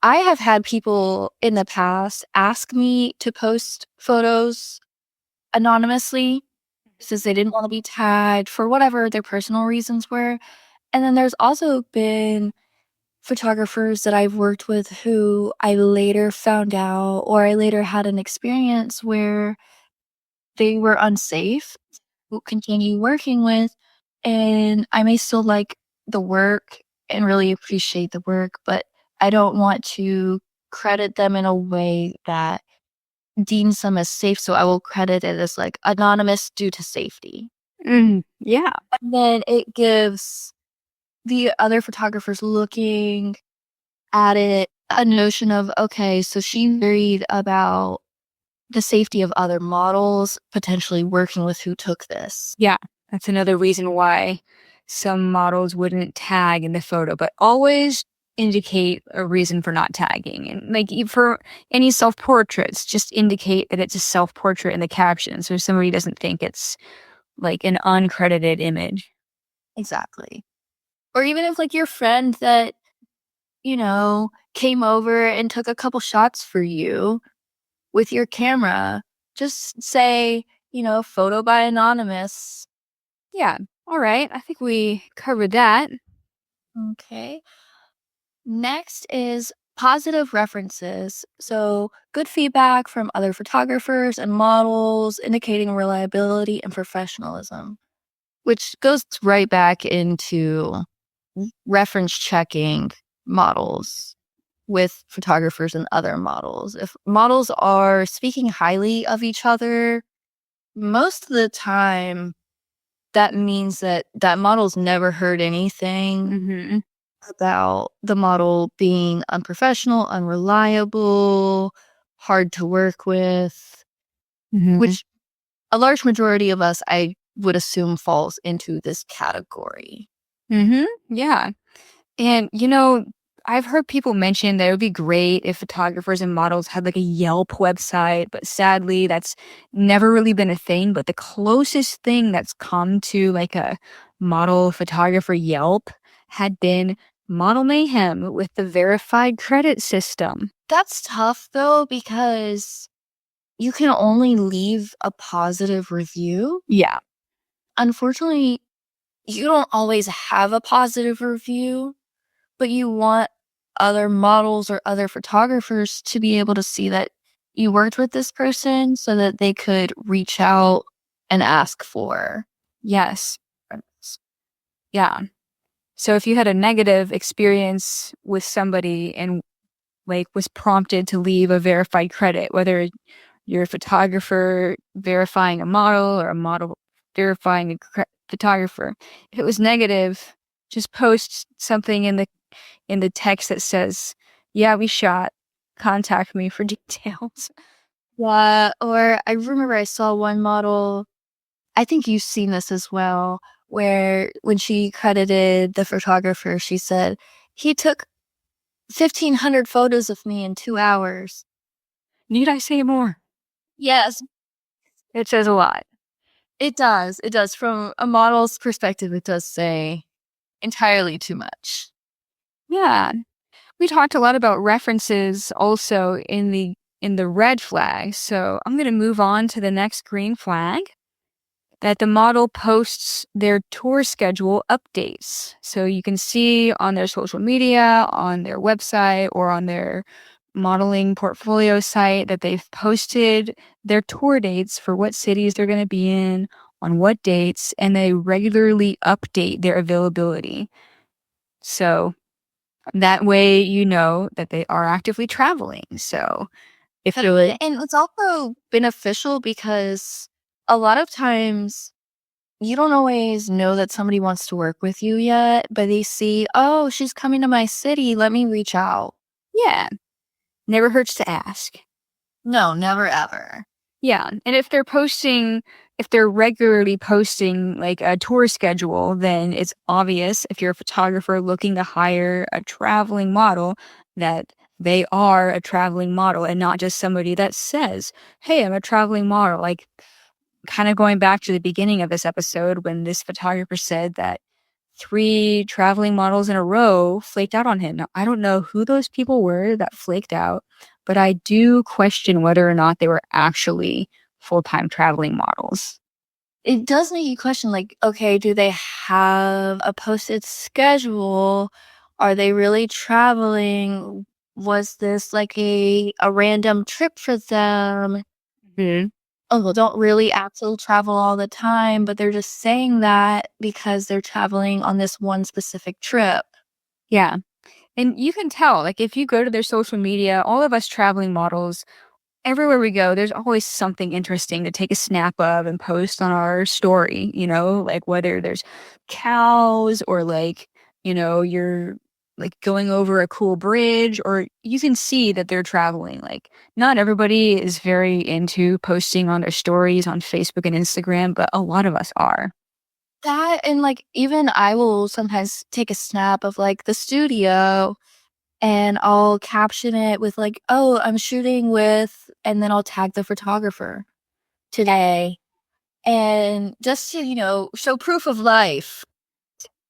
I have had people in the past ask me to post photos anonymously since they didn't want to be tagged for whatever their personal reasons were. And then there's also been photographers that I've worked with who I later found out or I later had an experience where they were unsafe to continue working with. And I may still like the work and really appreciate the work, but I don't want to credit them in a way that deems them as safe. So I will credit it as like anonymous due to safety. Yeah. And then it gives the other photographers looking at it a notion of, okay, so she's worried about the safety of other models potentially working with who took this. Yeah. That's another reason why some models wouldn't tag in the photo, but always indicate a reason for not tagging. And like for any self-portraits, just indicate that it's a self-portrait in the caption so somebody doesn't think it's like an uncredited image. Exactly. Or even if like your friend that, came over and took a couple shots for you with your camera, just say, photo by anonymous. Yeah. All right, I think we covered that. Okay. Next is positive references. So, good feedback from other photographers and models indicating reliability and professionalism, which goes right back into reference checking models with photographers and other models. If models are speaking highly of each other, most of the time that means that that model's never heard anything Mhm. about the model being unprofessional, unreliable, hard to work with, Mhm. which a large majority of us, I would assume, falls into this category. Mhm. Yeah. And I've heard people mention that it would be great if photographers and models had like a Yelp website, but sadly that's never really been a thing. But the closest thing that's come to like a model photographer Yelp had been Model Mayhem with the verified credit system. That's tough though, because you can only leave a positive review. Yeah. Unfortunately, you don't always have a positive review, but you want other models or other photographers to be able to see that you worked with this person so that they could reach out and ask for Yes. friends. Yeah. So if you had a negative experience with somebody and like was prompted to leave a verified credit, whether you're a photographer verifying a model or a model verifying a photographer. If it was negative, just post something in the text that says, "Yeah, we shot. Contact me for details." Yeah, or I remember I saw one model, I think you've seen this as well, where when she credited the photographer, she said, he took 1,500 photos of me in 2 hours. Need I say more? Yes, It says a lot. it does. It does. From a model's perspective, it does say entirely too much. Yeah, we talked a lot about references also in the red flag. So I'm going to move on to the next green flag. That the model posts their tour schedule updates. So you can see on their social media, on their website, or on their modeling portfolio site that they've posted their tour dates for what cities they're going to be in, on what dates, and they regularly update their availability. So that way you know that they are actively traveling. So if they're like, And it's also beneficial because a lot of times you don't always know that somebody wants to work with you yet, but they see, oh, she's coming to my city. Let me reach out. yeah, never hurts to ask. No, never ever. Yeah, and if they're regularly posting, like, a tour schedule, then it's obvious if you're a photographer looking to hire a traveling model that they are a traveling model and not just somebody that says, "Hey, I'm a traveling model." Like, kinda going back to the beginning of this episode when this photographer said that 3 traveling models in a row flaked out on him. Now, I don't know who those people were that flaked out, but I do question whether or not they were actually full-time traveling models. It does make you question, like, okay, do they have a posted schedule? Are they really traveling? Was this like a random trip for them? Mhm. Oh, well, don't really actually travel all the time, but they're just saying that because they're traveling on this one specific trip. Yeah, and you can tell, like, if you go to their social media, all of us traveling models everywhere we go, there's always something interesting to take a snap of and post on our story, like whether there's cows or like, you're like going over a cool bridge or you can see that they're traveling. Like not everybody is very into posting on their stories on Facebook and Instagram, but a lot of us are. That and like even I will sometimes take a snap of like the studio and I'll caption it with like, "Oh, I'm shooting with," and then I'll tag the photographer today. And just to, show proof of life.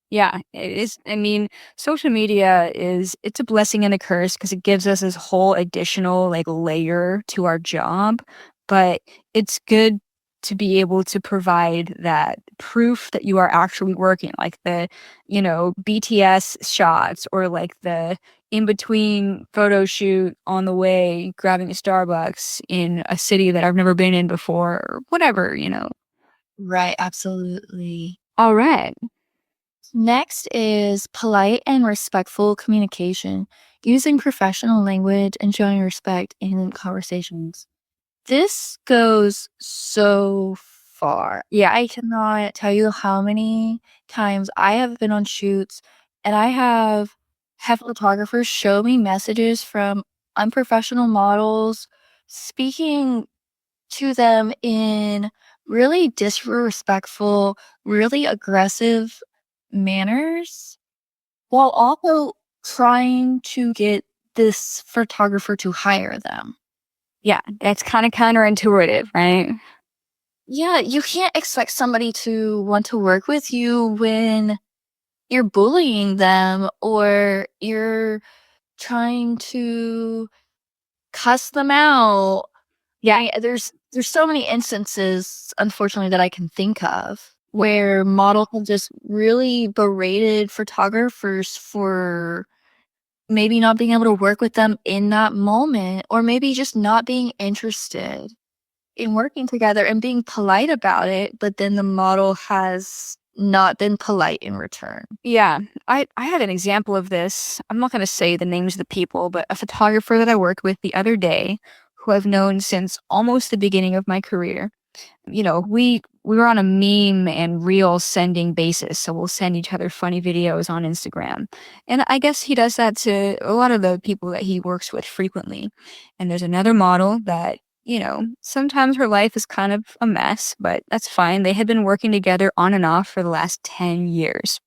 Yeah, it is. I mean, social media it's a blessing and a curse because it gives us this whole additional like layer to our job, but it's good to be able to provide that proof that you are actually working, like the, BTS shots or like the in between photo shoot on the way grabbing a Starbucks in a city that I've never been in before or whatever. Right, absolutely. All right. Next is polite and respectful communication, using professional language and showing respect in conversations. This goes so far. Yeah, I cannot tell you how many times I have been on shoots and I have photographers show me messages from unprofessional models speaking to them in really disrespectful, really aggressive manners while also trying to get this photographer to hire them. Yeah, that's kind of counterintuitive, right? Yeah, you can't expect somebody to want to work with you when you're bullying them or you're trying to cuss them out. Yeah. There's so many instances, unfortunately, that I can think of where models have just really berated photographers for maybe not being able to work with them in that moment, or maybe just not being interested in working together and being polite about it, but then the model has not been polite in return. Yeah, I had an example of this. I'm not going to say the names of the people, but a photographer that I worked with the other day, who I've known since almost the beginning of my career. We were on a meme and reel sending basis, so we'll send each other funny videos on Instagram. And I guess he does that to a lot of the people that he works with frequently. And there's another model that, sometimes her life is kind of a mess, but that's fine. They had been working together on and off for the last 10 years.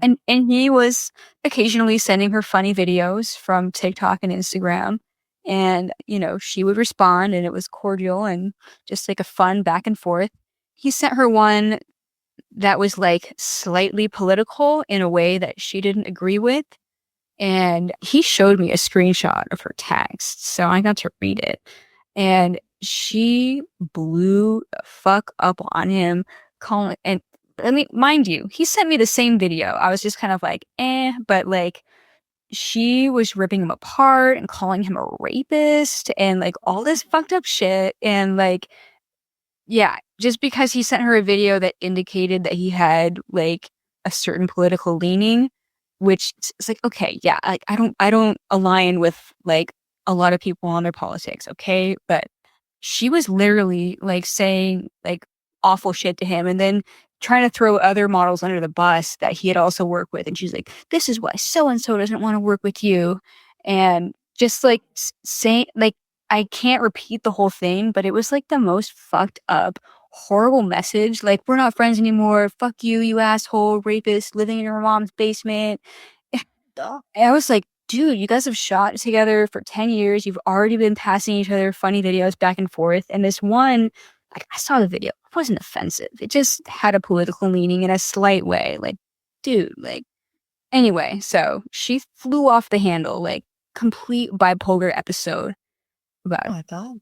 And he was occasionally sending her funny videos from TikTok and Instagram. And, she would respond and it was cordial and just like a fun back and forth. He sent her one that was like slightly political in a way that she didn't agree with. And he showed me a screenshot of her text. So I got to read it. And she blew the fuck up on him, calling, and I mean, mind you, he sent me the same video. I was just kind of like, but like, she was ripping him apart and calling him a rapist and like all this fucked up shit. And like, yeah, just because he sent her a video that indicated that he had like a certain political leaning, which is like, okay, yeah, like I don't align with like a lot of people on their politics, okay? But she was literally like saying like awful shit to him and then trying to throw other models under the bus that he had also worked with. And she's like, this is why so and so doesn't want to work with you. And just like saying, like, I can't repeat the whole thing, but it was like the most fucked up, horrible message. Like, we're not friends anymore. Fuck you, you asshole, rapist, living in your mom's basement. And I was like, dude, you guys have shot together for 10 years. You've already been passing each other funny videos back and forth. And this one, like, I saw the video. It wasn't offensive. It just had a political leaning in a slight way. Like, dude, like, anyway, so she flew off the handle, like, complete bipolar episode about Oh it. my god.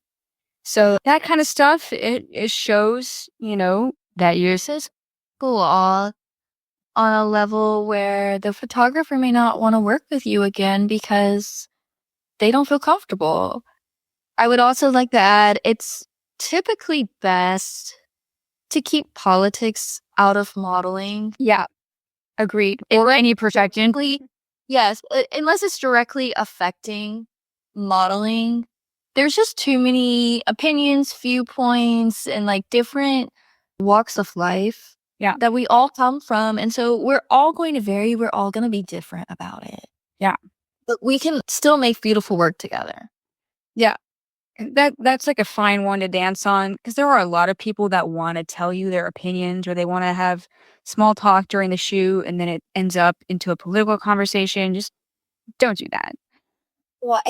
So that kind of stuff, it shows, that you're Says cool on a level where the photographer may not want to work with you again because they don't feel comfortable. I would also like to add it's typically best to keep politics out of modeling. yeah, agreed. Or any protection. Yes, unless it's directly affecting modeling. There's just too many opinions, viewpoints, and like different walks of life Yeah. that we all come from. And so we're all going to vary. We're all going to be different about it. Yeah. But we can still make beautiful work together. Yeah. That's like a fine one to dance on because there are a lot of people that want to tell you their opinions or they want to have small talk during the shoot and then it ends up into a political conversation. Just don't do that. Well,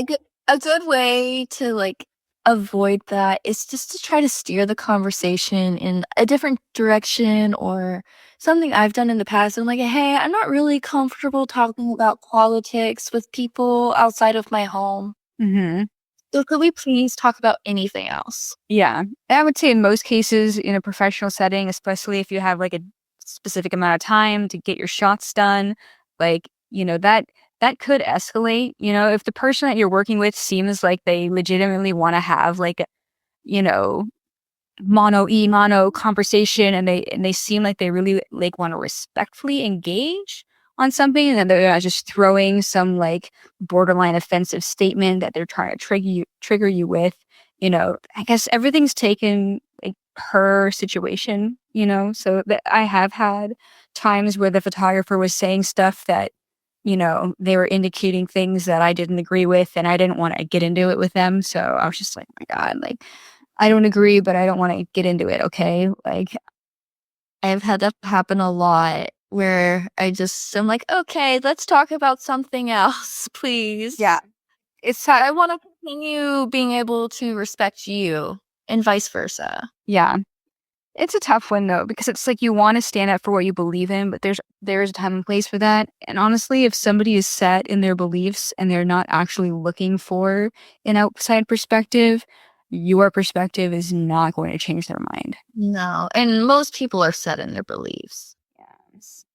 a good way to like avoid that is just to try to steer the conversation in a different direction or something I've done in the past. I'm like, hey, I'm not really comfortable talking about politics with people outside of my home. Mhm. So could we please talk about anything else? Yeah. I would say in most cases in a professional setting, especially if you have like a specific amount of time to get your shots done, like, that could escalate. If the person that you're working with seems like they legitimately want to have like, you know, mono conversation and they seem like they really like want to respectfully engage on something and then they're not just throwing some like borderline offensive statement that they're trying to trigger you with, I guess everything's taken like per situation, so that I have had times where the photographer was saying stuff that they were indicating things that I didn't agree with and I didn't want to get into it with them, so I was just like, oh my god, like I don't agree, but I don't wanna get into it, okay? Like, I've had that happen a lot where I'm like, okay, let's talk about something else, yeah, please. it's I want to continue being able to respect you and vice versa. yeah. It's a tough one, though, because it's like you wanna stand up for what you believe in, but there is a time and place for that, and honestly, if somebody is set in their beliefs and they're not actually looking for an outside perspective, your perspective is not going to change their mind. No, and most people are set in their beliefs. Yes.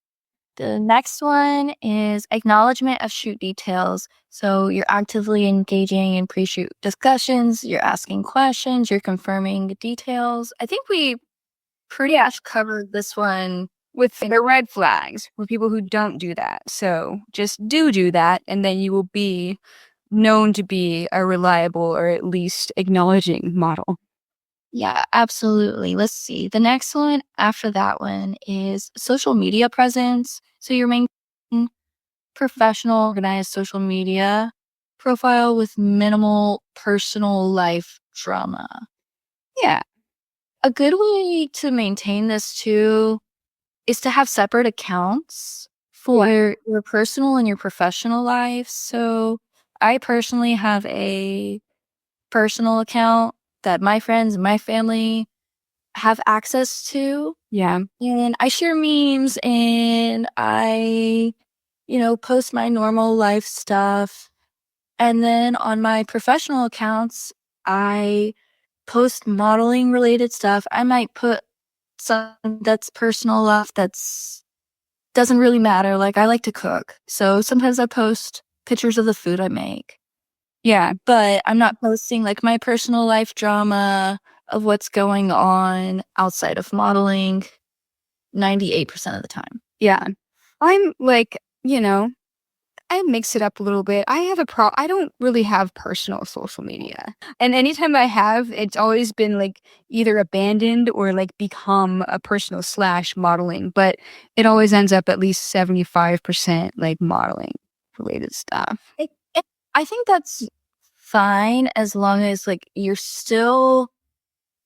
The next one is acknowledgement of shoot details. So you're actively engaging in pre shoot discussions, you're asking questions, you're confirming the details. I think we pretty much covered this one. With the red flags for people who don't do that, so just do that, and then you will be known to be a reliable or at least acknowledging model. Yeah, absolutely. Let's see. The next one after that one is social media presence. So you're maintaining professional, organized social media profile with minimal personal life drama. Yeah. A good way to maintain this too is to have separate accounts for your personal and your professional life. So I personally have a personal account that my friends and my family have access to. Yeah. And I share memes and post my normal life stuff. And then on my professional accounts, I post modeling related stuff. I might put some that's personal life that's doesn't really matter. Like I like to cook. So sometimes I post pictures of the food I make. Yeah. But I'm not posting like my personal life drama of what's going on outside of modeling 98% of the time. Yeah. I'm like, I mix it up a little bit. I don't really have personal social media. And anytime I have, it's always been like either abandoned or like become a personal slash modeling, but it always ends up at least 75% like modeling related stuff. I think that's fine as long as like you're still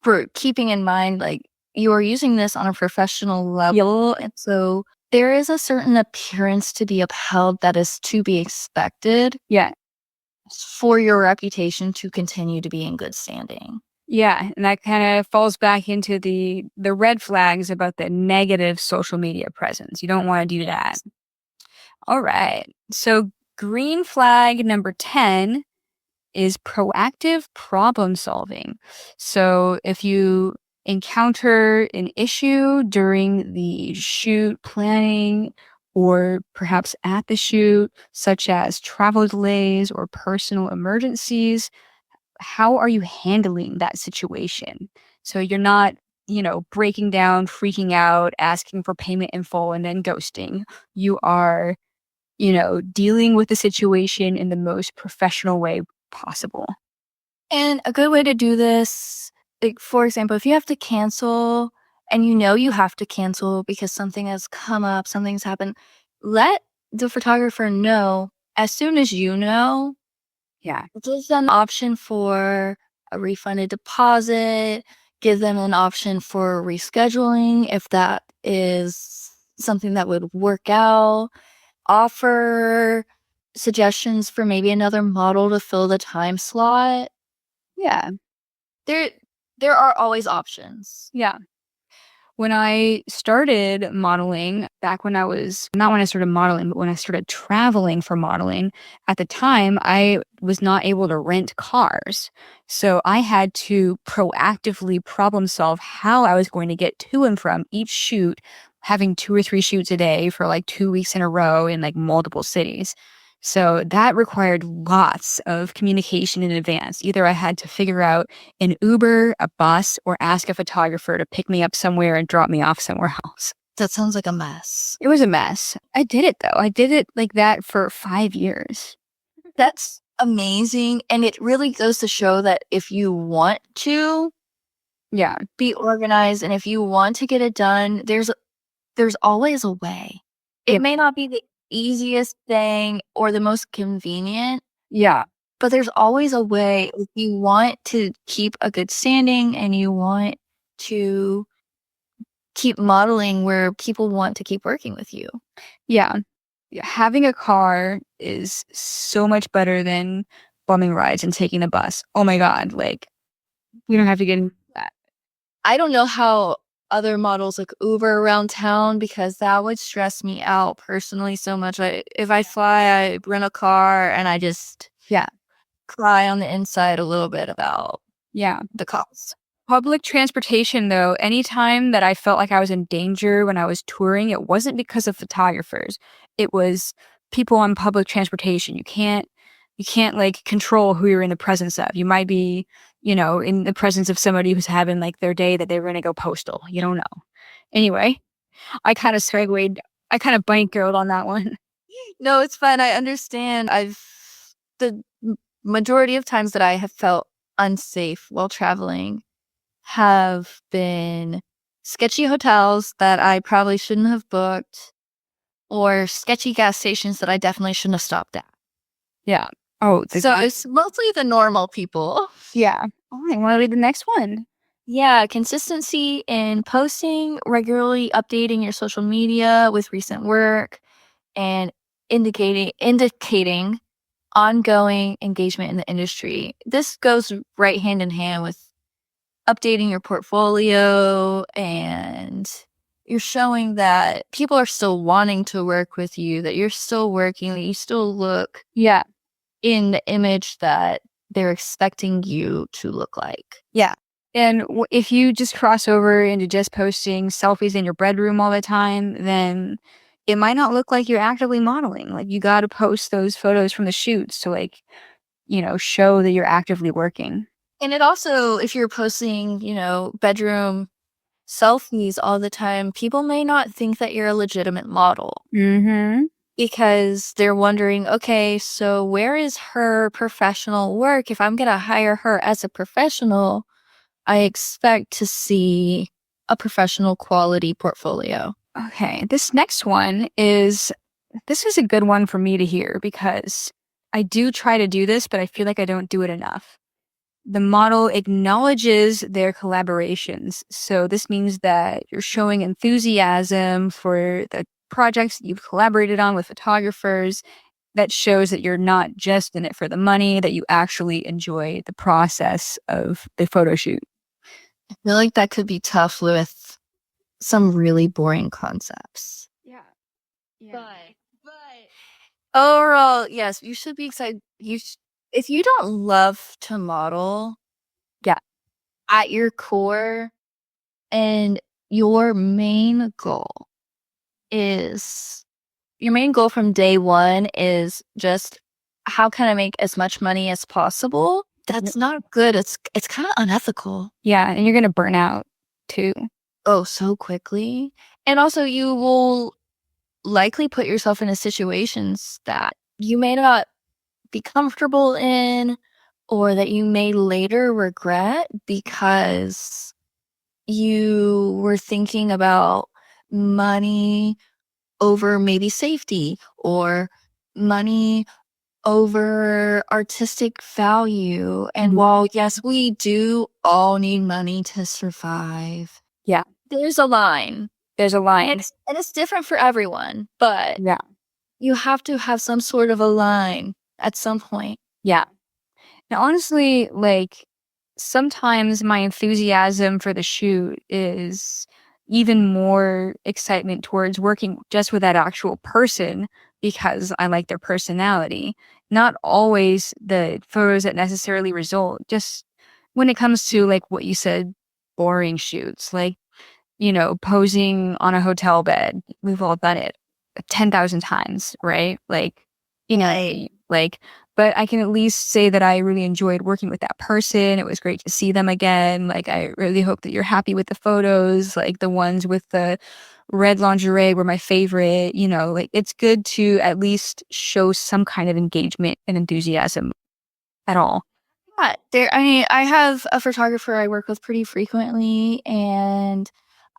for keeping in mind like you are using this on a professional level, and so there is a certain appearance to be upheld that is to be expected Yeah. for your reputation to continue to be in good standing. Yeah, and that kind of falls back into the red flags about the negative social media presence. You don't want to do that. All right. So green flag number 10 is proactive problem solving. So if you encounter an issue during the shoot planning or perhaps at the shoot, such as travel delays or personal emergencies, how are you handling that situation? So you're not, breaking down, freaking out, asking for payment info, and then ghosting. You are, dealing with the situation in the most professional way possible. And a good way to do this, like for example, if you have to cancel and you know you have to cancel because something has come up, something's happened, let the photographer know as soon as you know. Yeah. Give them an option for a refunded deposit, give them an option for rescheduling if that is something that would work out, offer suggestions for maybe another model to fill the time slot. Yeah. There there are always options. Yeah. When I started modeling, back when I was not when I started modeling, but when I started traveling for modeling, at the time, I was not able to rent cars. So I had to proactively problem solve how I was going to get to and from each shoot, having 2 or 3 shoots a day for like 2 weeks in a row in like multiple cities. So that required lots of communication in advance. Either I had to figure out an Uber, a bus, or ask a photographer to pick me up somewhere and drop me off somewhere else. That sounds like a mess. It was a mess. I did it though. I did it like that for 5 years. That's amazing. And it really goes to show that if you want to Yeah. be organized and if you want to get it done, there's always a way. It Yeah. may not be the easiest thing or the most convenient, Yeah. but there's always a way if you want to keep a good standing and you want to keep modeling where people want to keep working with you. Yeah. Yeah. Having a car is so much better than bumming rides and taking a bus. Oh my God. Like, we don't have to get into that. I don't know how other models like Uber around town because that would stress me out personally so much. If I fly, I rent a car and I just Yeah. cry on the inside a little bit about Yeah. the cost. Public transportation, though, anytime that I felt like I was in danger when I was touring, it wasn't because of photographers. It was people on public transportation. You can't like control who you're in the presence of. You might be, in the presence of somebody who's having like their day that they were going to go postal. You don't know. Anyway, I kind of blank girled on that one. No, it's fine. I understand. The majority of times that I have felt unsafe while traveling have been sketchy hotels that I probably shouldn't have booked or sketchy gas stations that I definitely shouldn't have stopped at. Yeah. Oh, So it's mostly the normal people. yeah. All right. Want to read the next one? Yeah, consistency in posting, regularly updating your social media with recent work, and indicating ongoing engagement in the industry. This goes right hand in hand with updating your portfolio and you're showing that people are still wanting to work with you, that you're still working, that you still look Yeah. in the image that they're expecting you to look like. Yeah. And if you just cross over into just posting selfies in your bedroom all the time, then it might not look like you're actively modeling. Like, you got to post those photos from the shoots to, like, show that you're actively working. And it also, if you're posting, bedroom selfies all the time, people may not think that you're a legitimate model Mm-hmm. because they're wondering, okay, so where is her professional work? If I'm going to hire her as a professional, I expect to see a professional quality portfolio. Okay. This is a good one for me to hear because I do try to do this, but I feel like I don't do it enough. The model acknowledges their collaborations. So this means that you're showing enthusiasm for the projects that you've collaborated on with photographers. That shows that you're not just in it for the money, that you actually enjoy the process of the photo shoot. I feel like that could be tough with some really boring concepts. Yeah. But overall, yes, you should be excited. If you don't love to model, Yeah. at your core, and is your main goal from day one is just how can I make as much money as possible? That's not good. It's kind of unethical. Yeah. And you're going to burn out too. Oh, so quickly. And also you will likely put yourself into situations that you may not be comfortable in or that you may later regret because you were thinking about money over maybe safety or money over artistic value. And while, yes, we do all need money to survive, Yeah. there's a line. There's a line. And it's different for everyone, but Yeah. you have to have some sort of a line at some point. Yeah. Now, honestly, like, sometimes my enthusiasm for the shoot is, even more excitement towards working just with that actual person because I like their personality. Not always the photos that necessarily result, just when it comes to like what you said, boring shoots, like, posing on a hotel bed. We've all done it 10,000 times, right? Like, like, but I can at least say that I really enjoyed working with that person. It was great to see them again. Like, I really hope that you're happy with the photos. Like, the ones with the red lingerie were my favorite. Like, it's good to at least show some kind of engagement and enthusiasm at all. Yeah, I have a photographer I work with pretty frequently, and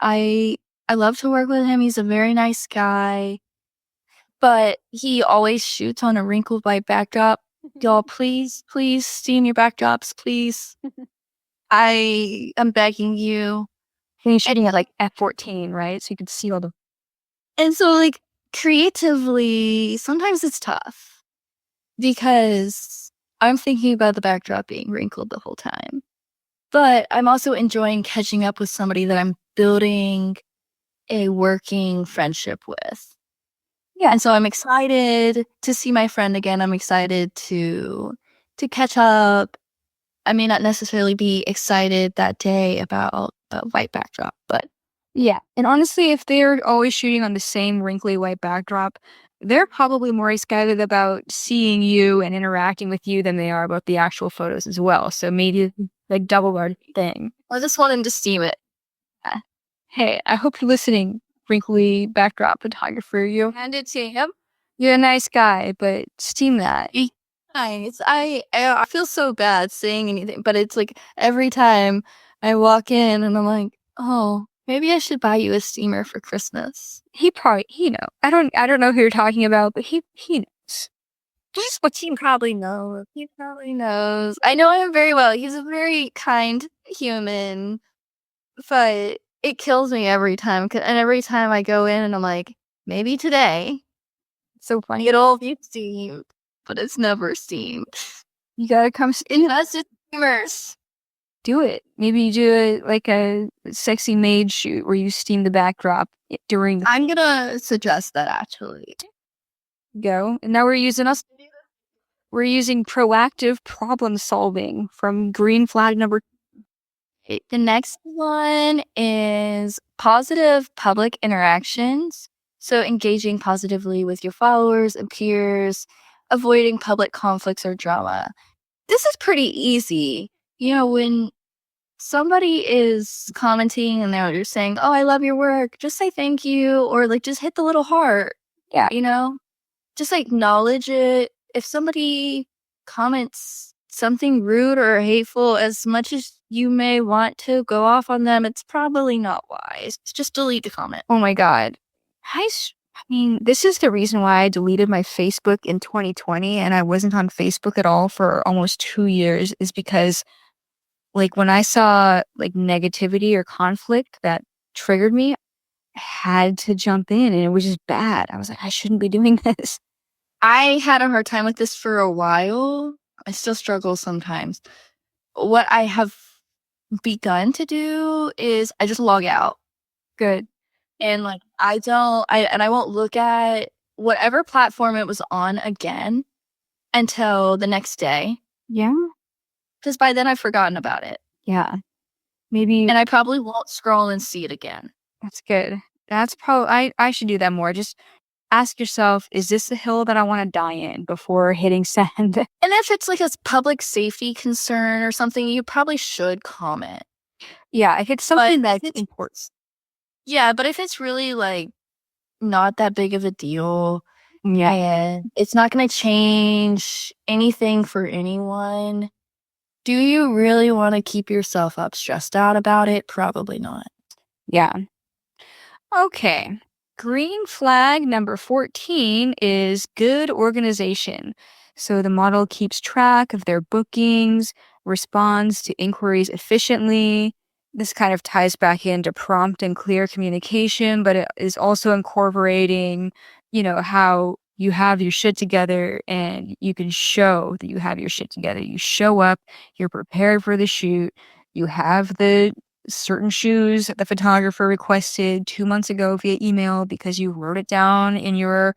I I love to work with him. He's a very nice guy, but he always shoots on a wrinkled white backdrop. Y'all, please, please steam your backdrops, please. I am begging you. And you're shooting at like F14, right? So you can see all the. And so, like, creatively, sometimes it's tough because I'm thinking about the backdrop being wrinkled the whole time. But I'm also enjoying catching up with somebody that I'm building a working friendship with. Yeah. And so I'm excited to see my friend again. I'm excited to catch up. I may not necessarily be excited that day about a white backdrop, but Yeah. And honestly, if they're always shooting on the same wrinkly white backdrop, they're probably more excited about seeing you and interacting with you than they are about the actual photos as well. So maybe like double our thing. I just want him to steam it. Hey, I hope you're listening, wrinkly backdrop photographer. You Hand it to him. you're a nice guy, but steam that. Nice. I feel so bad saying anything, but it's like every time I walk in and I'm like, oh, maybe I should buy you a steamer for Christmas. He know. I don't know who you're talking about, but he knows. Just what he probably knows. He probably knows. I know him very well. He's a very kind human, but it kills me every time. And every time I go in and I'm like, maybe today So funny. it'll be steamed, but it's never steamed. You gotta come Invest in steamers. do it. Maybe you do like a sexy maid shoot where you steam the backdrop during the I'm gonna suggest that actually. go. And now we're using proactive problem solving from green flag number. The next one is positive public interactions. So engaging positively with your followers and peers, avoiding public conflicts or drama. This is pretty easy. When somebody is commenting and they're just saying, "Oh, I love your work," just say thank you, or like just hit the little heart. Yeah. Just acknowledge it. If somebody comments something rude or hateful, as much as you may want to go off on them, it's probably not wise. Just delete the comment. Oh my God. I mean, this is the reason why I deleted my Facebook in 2020 and I wasn't on Facebook at all for almost 2 years is because like when I saw like negativity or conflict that triggered me, I had to jump in and it was just bad. I was like, I shouldn't be doing this. I had a hard time with this for a while. I still struggle sometimes. What I have begun to do is I just log out. Good. And I won't look at whatever platform it was on again until the next day. Yeah. Because by then I've forgotten about it. Yeah. Maybe And I probably won't scroll and see it again. that's good. That's probably I should do that more. Just ask yourself, is this the hill that I want to die in before hitting send? And if it's like a public safety concern or something, you probably should comment. Yeah, if it's something that's important. Yeah, but if it's really like not that big of a deal, Yeah. and it's not going to change anything for anyone, do you really want to keep yourself up stressed out about it? Probably not. Yeah. Okay. Green flag number 14 is good organization. So the model keeps track of their bookings, responds to inquiries efficiently. This kind of ties back into prompt and clear communication, but it is also incorporating, how you have your shit together and you can show that you have your shit together. You show up, you're prepared for the shoot, you have the certain shoes that the photographer requested 2 months ago via email because you wrote it down in your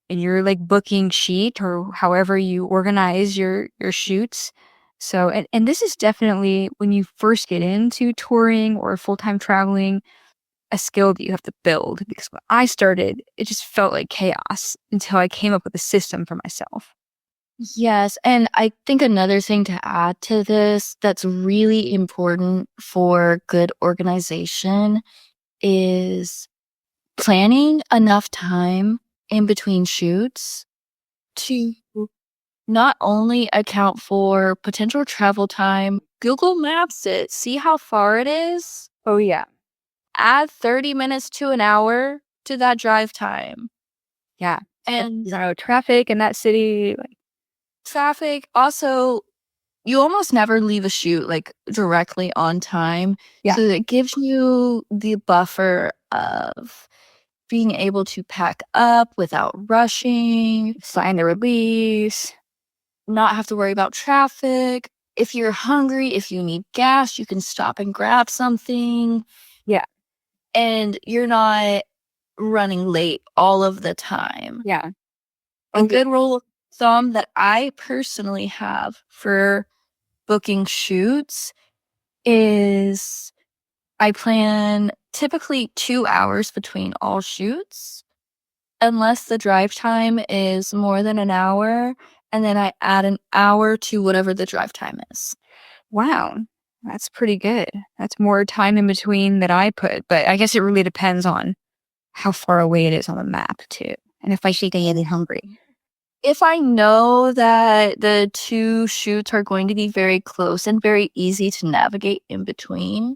like booking sheet or however you organize your shoots. So and this is definitely when you first get into touring or full-time traveling, a skill that you have to build because when I started, it just felt like chaos until I came up with a system for myself. Yes, and I think another thing to add to this that's really important for good organization is planning enough time in between shoots to not only account for potential travel time, Google Maps it, see how far it is, Oh yeah. add 30 minutes to an hour to that drive time. Yeah. And Traffic in that city. Like, traffic, also, you almost never leave a shoot like directly on time. yeah. So it gives you the buffer of being able to pack up without rushing, Sign the release. not have to worry about traffic. If you're hungry, if you need gas, you can stop and grab something. Yeah. And you're not running late all of the time. Yeah. A Oh, yeah. good rule of thumb that I personally have for booking shoots is I plan typically 2 hours between all shoots, unless the drive time is more than an hour. And then I add an hour to whatever the drive time is. Wow. That's pretty good. That's more time in between that I put, but I guess it really depends on how far away it is on the map too. And if I see they get hungry. If I know that the two shoots are going to be very close and very easy to navigate in between,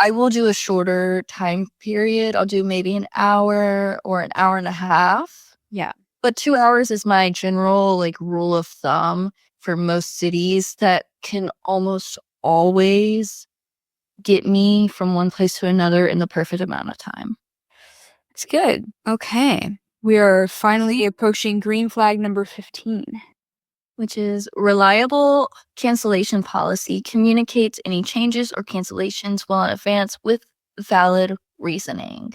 I will do a shorter time period. I'll do maybe an hour or an hour and a half. Yeah. But 2 hours is my general like rule of thumb for most cities that can almost always get me from one place to another in the perfect amount of time. It's good. Okay. We are finally approaching green flag number 15. Which is reliable cancellation policy communicates any changes or cancellations well in advance with valid reasoning.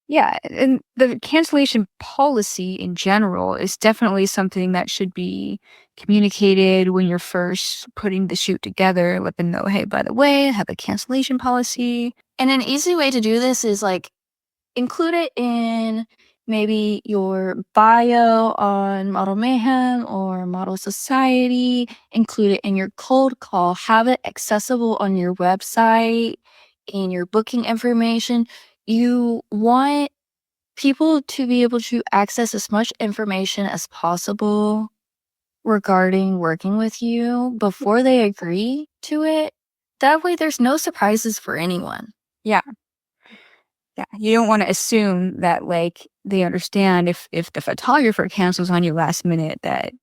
Yeah, and the cancellation policy in general is definitely something that should be communicated when you're first putting the shoot together. Let them know, hey, by the way, I have a cancellation policy. And an easy way to do this is like include it in maybe your bio on Model Mayhem or Model Society. Include it in your cold call. Have it accessible on your website, in your booking information. You want people to be able to access as much information as possible regarding working with you before they agree to it. That way, there's no surprises for anyone. Yeah, yeah. You don't want to assume that like they understand if the photographer cancels on you last minute that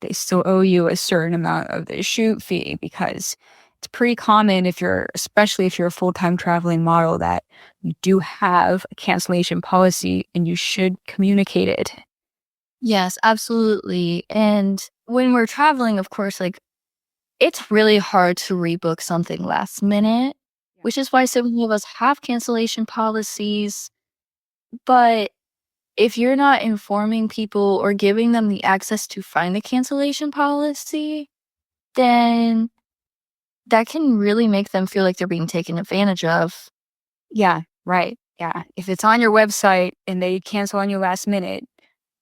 they still owe you a certain amount of the shoot fee because it's pretty common if you're especially if you're a full-time traveling model that you do have a cancellation policy and you should communicate it. Yes, absolutely. And when we're traveling, of course, like it's really hard to rebook something last minute, which is why so many of us have cancellation policies. But if you're not informing people or giving them the access to find a cancellation policy, then that can really make them feel like they're being taken advantage of. Yeah, right. Yeah. If it's on your website and they cancel on you last minute,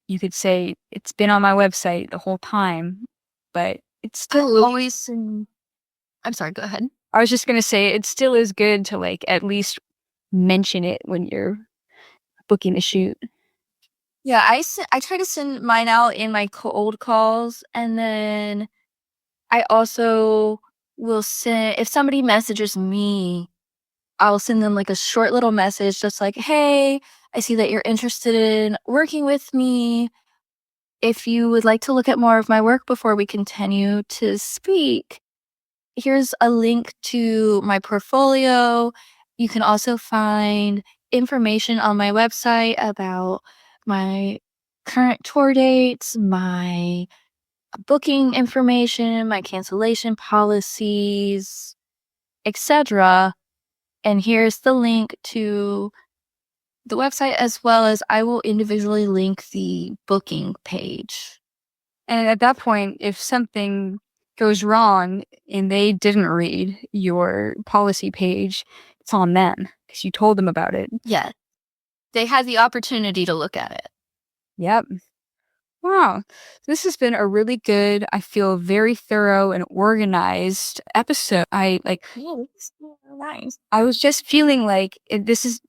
you could say it's been on my website the whole time, but it's I still always, I'm sorry, go ahead. I was just going to say it still is good to like at least mention it when you're booking a shoot. Yeah, I try to send mine out in my cold calls, and then I also will send if somebody messages me, I'll send them like a short little message just like, "Hey, I see that you're interested in working with me. If you would like to look at more of my work before we continue to speak, here's a link to my portfolio. You can also find information on my website about my current tour dates, my booking information, my cancellation policies, etc. And here's the link to the website, as well as I will individually link the booking page. And at that point, if something goes wrong and they didn't read your policy page, it's on them because you told them about it. Yeah. They had the opportunity to look at it. Yep. Wow. This has been a really good, I feel very thorough and organized episode. I like Nice. I was just feeling like this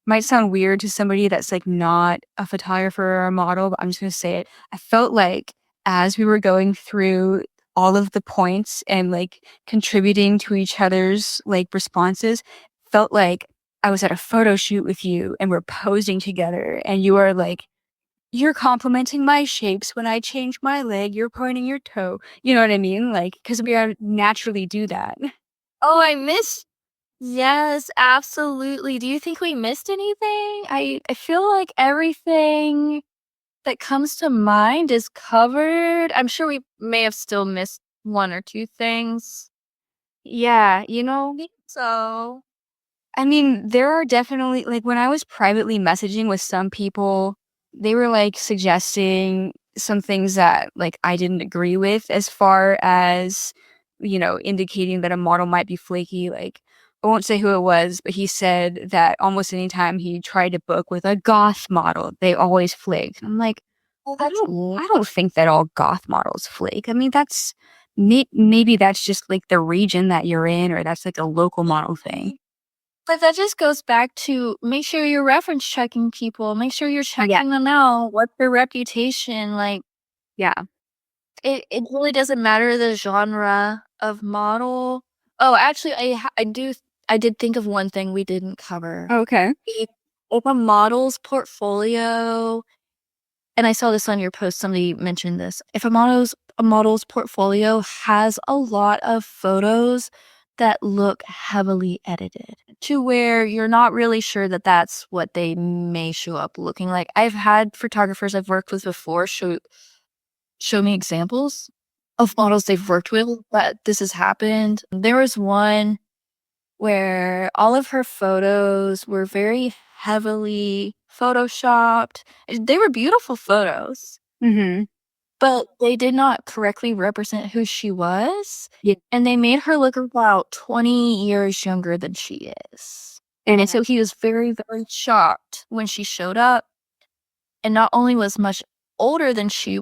might sound weird to somebody that's like not a photographer or a model, but I'm just gonna say it. I felt like as we were going through all of the points and like contributing to each other's like responses, felt like I was at a photo shoot with you and we're posing together and you are like you're complimenting my shapes when I change my leg, you're pointing your toe. You know what I mean? Like, because we are naturally do that. Oh, I missed. Yes, absolutely. Do you think we missed anything? I feel like everything that comes to mind is covered. I'm sure we may have still missed one or two things. Yeah, you know, So, I mean, there are definitely like when I was privately messaging with some people, they were like suggesting some things that like I didn't agree with as far as, indicating that a model might be flaky. Like I won't say who it was, but he said that almost anytime he tried to book with a goth model, they always flaked. I'm like, oh, I that's don't I don't think that all goth models flake. I mean, that's maybe that's just like the region that you're in or that's like a local model thing. But that just goes back to make sure you're reference checking people. Make sure you're checking them out. What's their reputation? Like, Yeah. it really doesn't matter the genre of model. Oh, actually, I did think of one thing we didn't cover. Okay. If a model's portfolio, and I saw this on your post, somebody mentioned this. If a model's portfolio has a lot of photos that look heavily edited to where you're not really sure that that's what they may show up looking like. I've had photographers I've worked with before show me examples of models they've worked with, but this has happened. There was one where all of her photos were very heavily photoshopped. They were beautiful photos, Mhm. but they did not correctly represent who she was. Yeah. And they made her look about 20 years younger than she is. And so he was very, very shocked when she showed up and not only was much older than she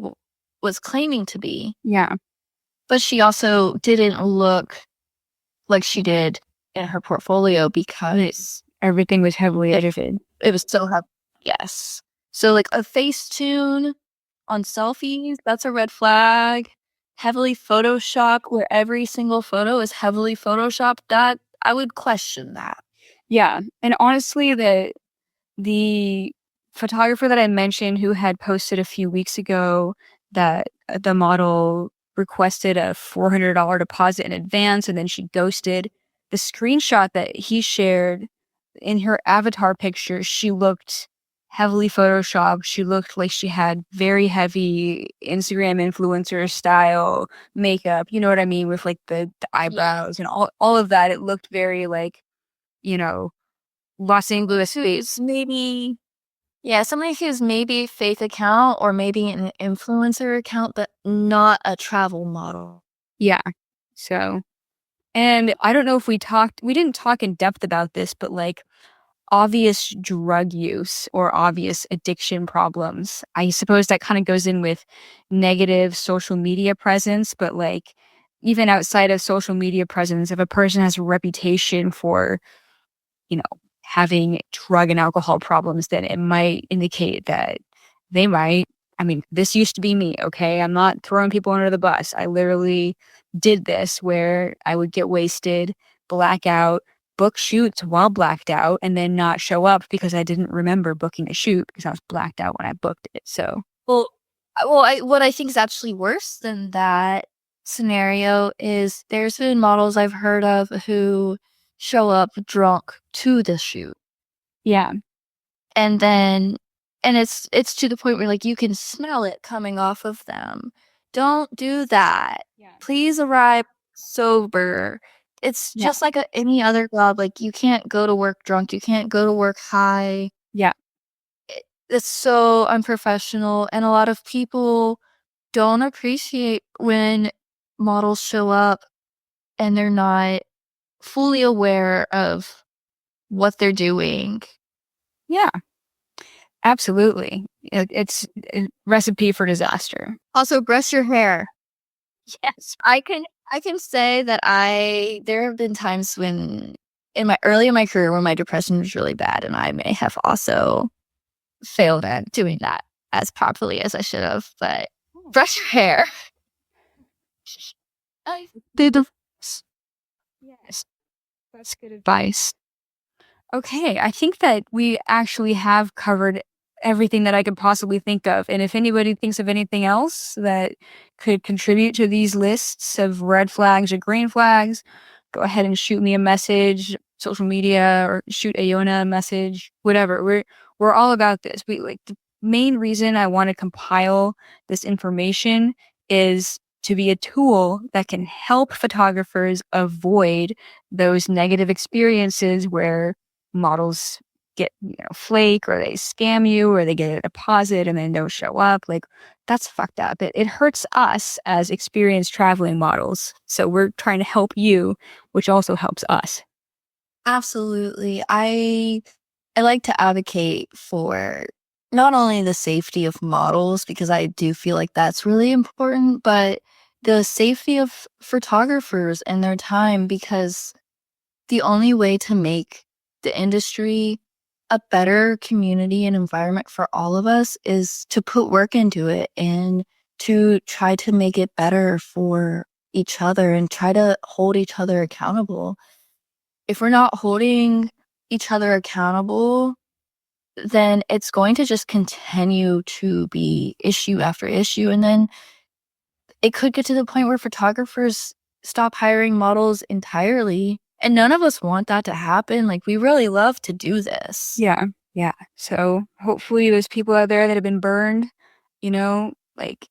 was claiming to be, Yeah. but she also didn't look like she did in her portfolio because Everything was heavily edited. it was so heavy. Yes. So like a Facetune on selfies, that's a red flag. Heavily photoshopped, where every single photo is heavily photoshopped, that I would question that. Yeah. And honestly, the photographer that I mentioned who had posted a few weeks ago that the model requested a $400 deposit in advance and then she ghosted, the screenshot that he shared in her avatar picture, she looked heavily photoshopped. She looked like she had very heavy Instagram influencer style makeup. You know what I mean? With like the eyebrows and all of that. It looked very like, you know, Los Angeles Who's based. maybe, yeah, somebody who's maybe a fake account or maybe an influencer account, but not a travel model. Yeah. So, and I don't know if we didn't talk in depth about this, but like obvious drug use or obvious addiction problems. I suppose that kind of goes in with negative social media presence, but like even outside of social media presence, if a person has a reputation for, you know, having drug and alcohol problems, then it might indicate that they might. I mean, this used to be me, okay? I'm not throwing people under the bus. I literally did this where I would get wasted, black out, book shoots while blacked out, and then not show up because I didn't remember booking a shoot because I was blacked out when I booked it. So, Well, what I think is actually worse than that scenario is there's been models I've heard of who show up drunk to the shoot. yeah. And then and it's to the point where, like, you can smell it coming off of them. Don't do that. Yeah. Please arrive sober. It's Yeah. just like any other job. Like, you can't go to work drunk. You can't go to work high. Yeah. It's so unprofessional. And a lot of people don't appreciate when models show up and they're not fully aware of what they're doing. Yeah. Absolutely. It's a recipe for disaster. Also, brush your hair. Yes. I can say that there have been times when in my career when my depression was really bad, and I may have also failed at doing that as properly as I should have. But brush your hair. I did the Yes. That's good advice. Okay, I think that we actually have covered everything that I could possibly think of. And if anybody thinks of anything else that could contribute to these lists of red flags or green flags, go ahead and shoot me a message, social media, or shoot Ayeonna a message, whatever. We're all about this. We like the main reason I want to compile this information is to be a tool that can help photographers avoid those negative experiences where models get, flake or they scam you or they get a deposit and then don't show up. Like, that's fucked up. It hurts us as experienced traveling models. So we're trying to help you, which also helps us. Absolutely. I like to advocate for not only the safety of models, because I do feel like that's really important, but the safety of photographers and their time, because the only way to make the industry a better community and environment for all of us is to put work into it and to try to make it better for each other and try to hold each other accountable. If we're not holding each other accountable, then it's going to just continue to be issue after issue. And then it could get to the point where photographers stop hiring models entirely. And none of us want that to happen. Like, we really love to do this. Yeah. Yeah. So hopefully there's people out there that have been burned, like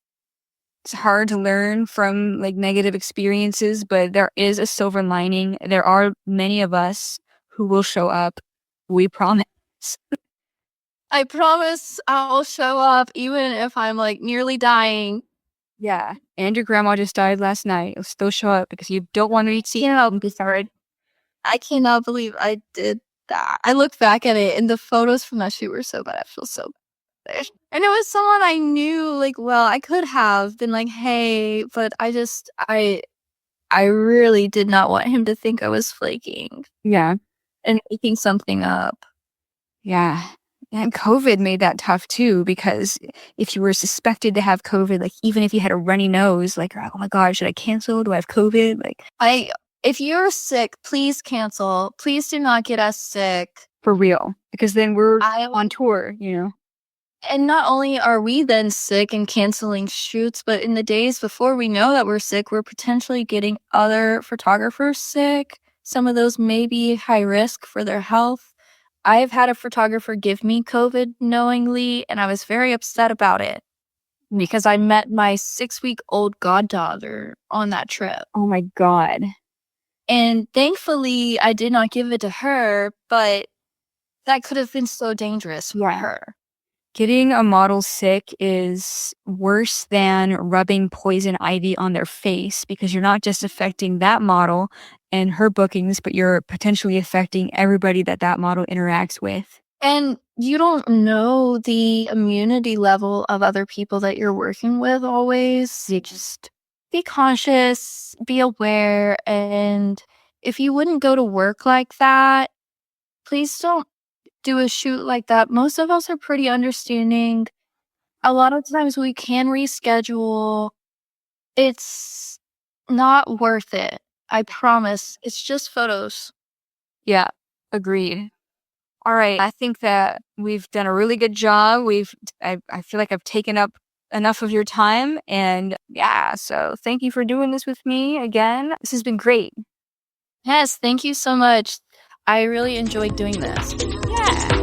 it's hard to learn from like negative experiences, but there is a silver lining. There are many of us who will show up. We promise. I promise I'll show up even if I'm like nearly dying. Yeah. And your grandma just died last night. You'll still show up because you don't want to be seen and be sorry. I cannot believe I did that. I look back at it and the photos from that shoot were so bad. I feel so bad. And it was someone I knew, like, well, I could have been like, hey, but I really did not want him to think I was flaking Yeah. and making something up. Yeah. And COVID made that tough too, because if you were suspected to have COVID, like even if you had a runny nose, like, oh my God, should I cancel? Do I have COVID? Like, If you're sick, please cancel. Please do not get us sick. for real. Because then we're I on tour. And not only are we then sick and canceling shoots, but in the days before we know that we're sick, we're potentially getting other photographers sick. Some of those may be high risk for their health. I've had a photographer give me COVID knowingly, and I was very upset about it because I met my 6-week-old goddaughter on that trip. Oh my God. And thankfully, I did not give it to her, but that could have been so dangerous for her. Getting a model sick is worse than rubbing poison ivy on their face because you're not just affecting that model and her bookings, but you're potentially affecting everybody that model interacts with. And you don't know the immunity level of other people that you're working with always. You just be conscious, be aware. And if you wouldn't go to work like that, please don't do a shoot like that. Most of us are pretty understanding. A lot of times we can reschedule. It's not worth it. I promise. It's just photos. Yeah, agreed. All right. I think that we've done a really good job. I feel like I've taken up enough of your time. And yeah, so thank you for doing this with me again. This has been great. Yes, thank you so much. I really enjoyed doing this. Yeah.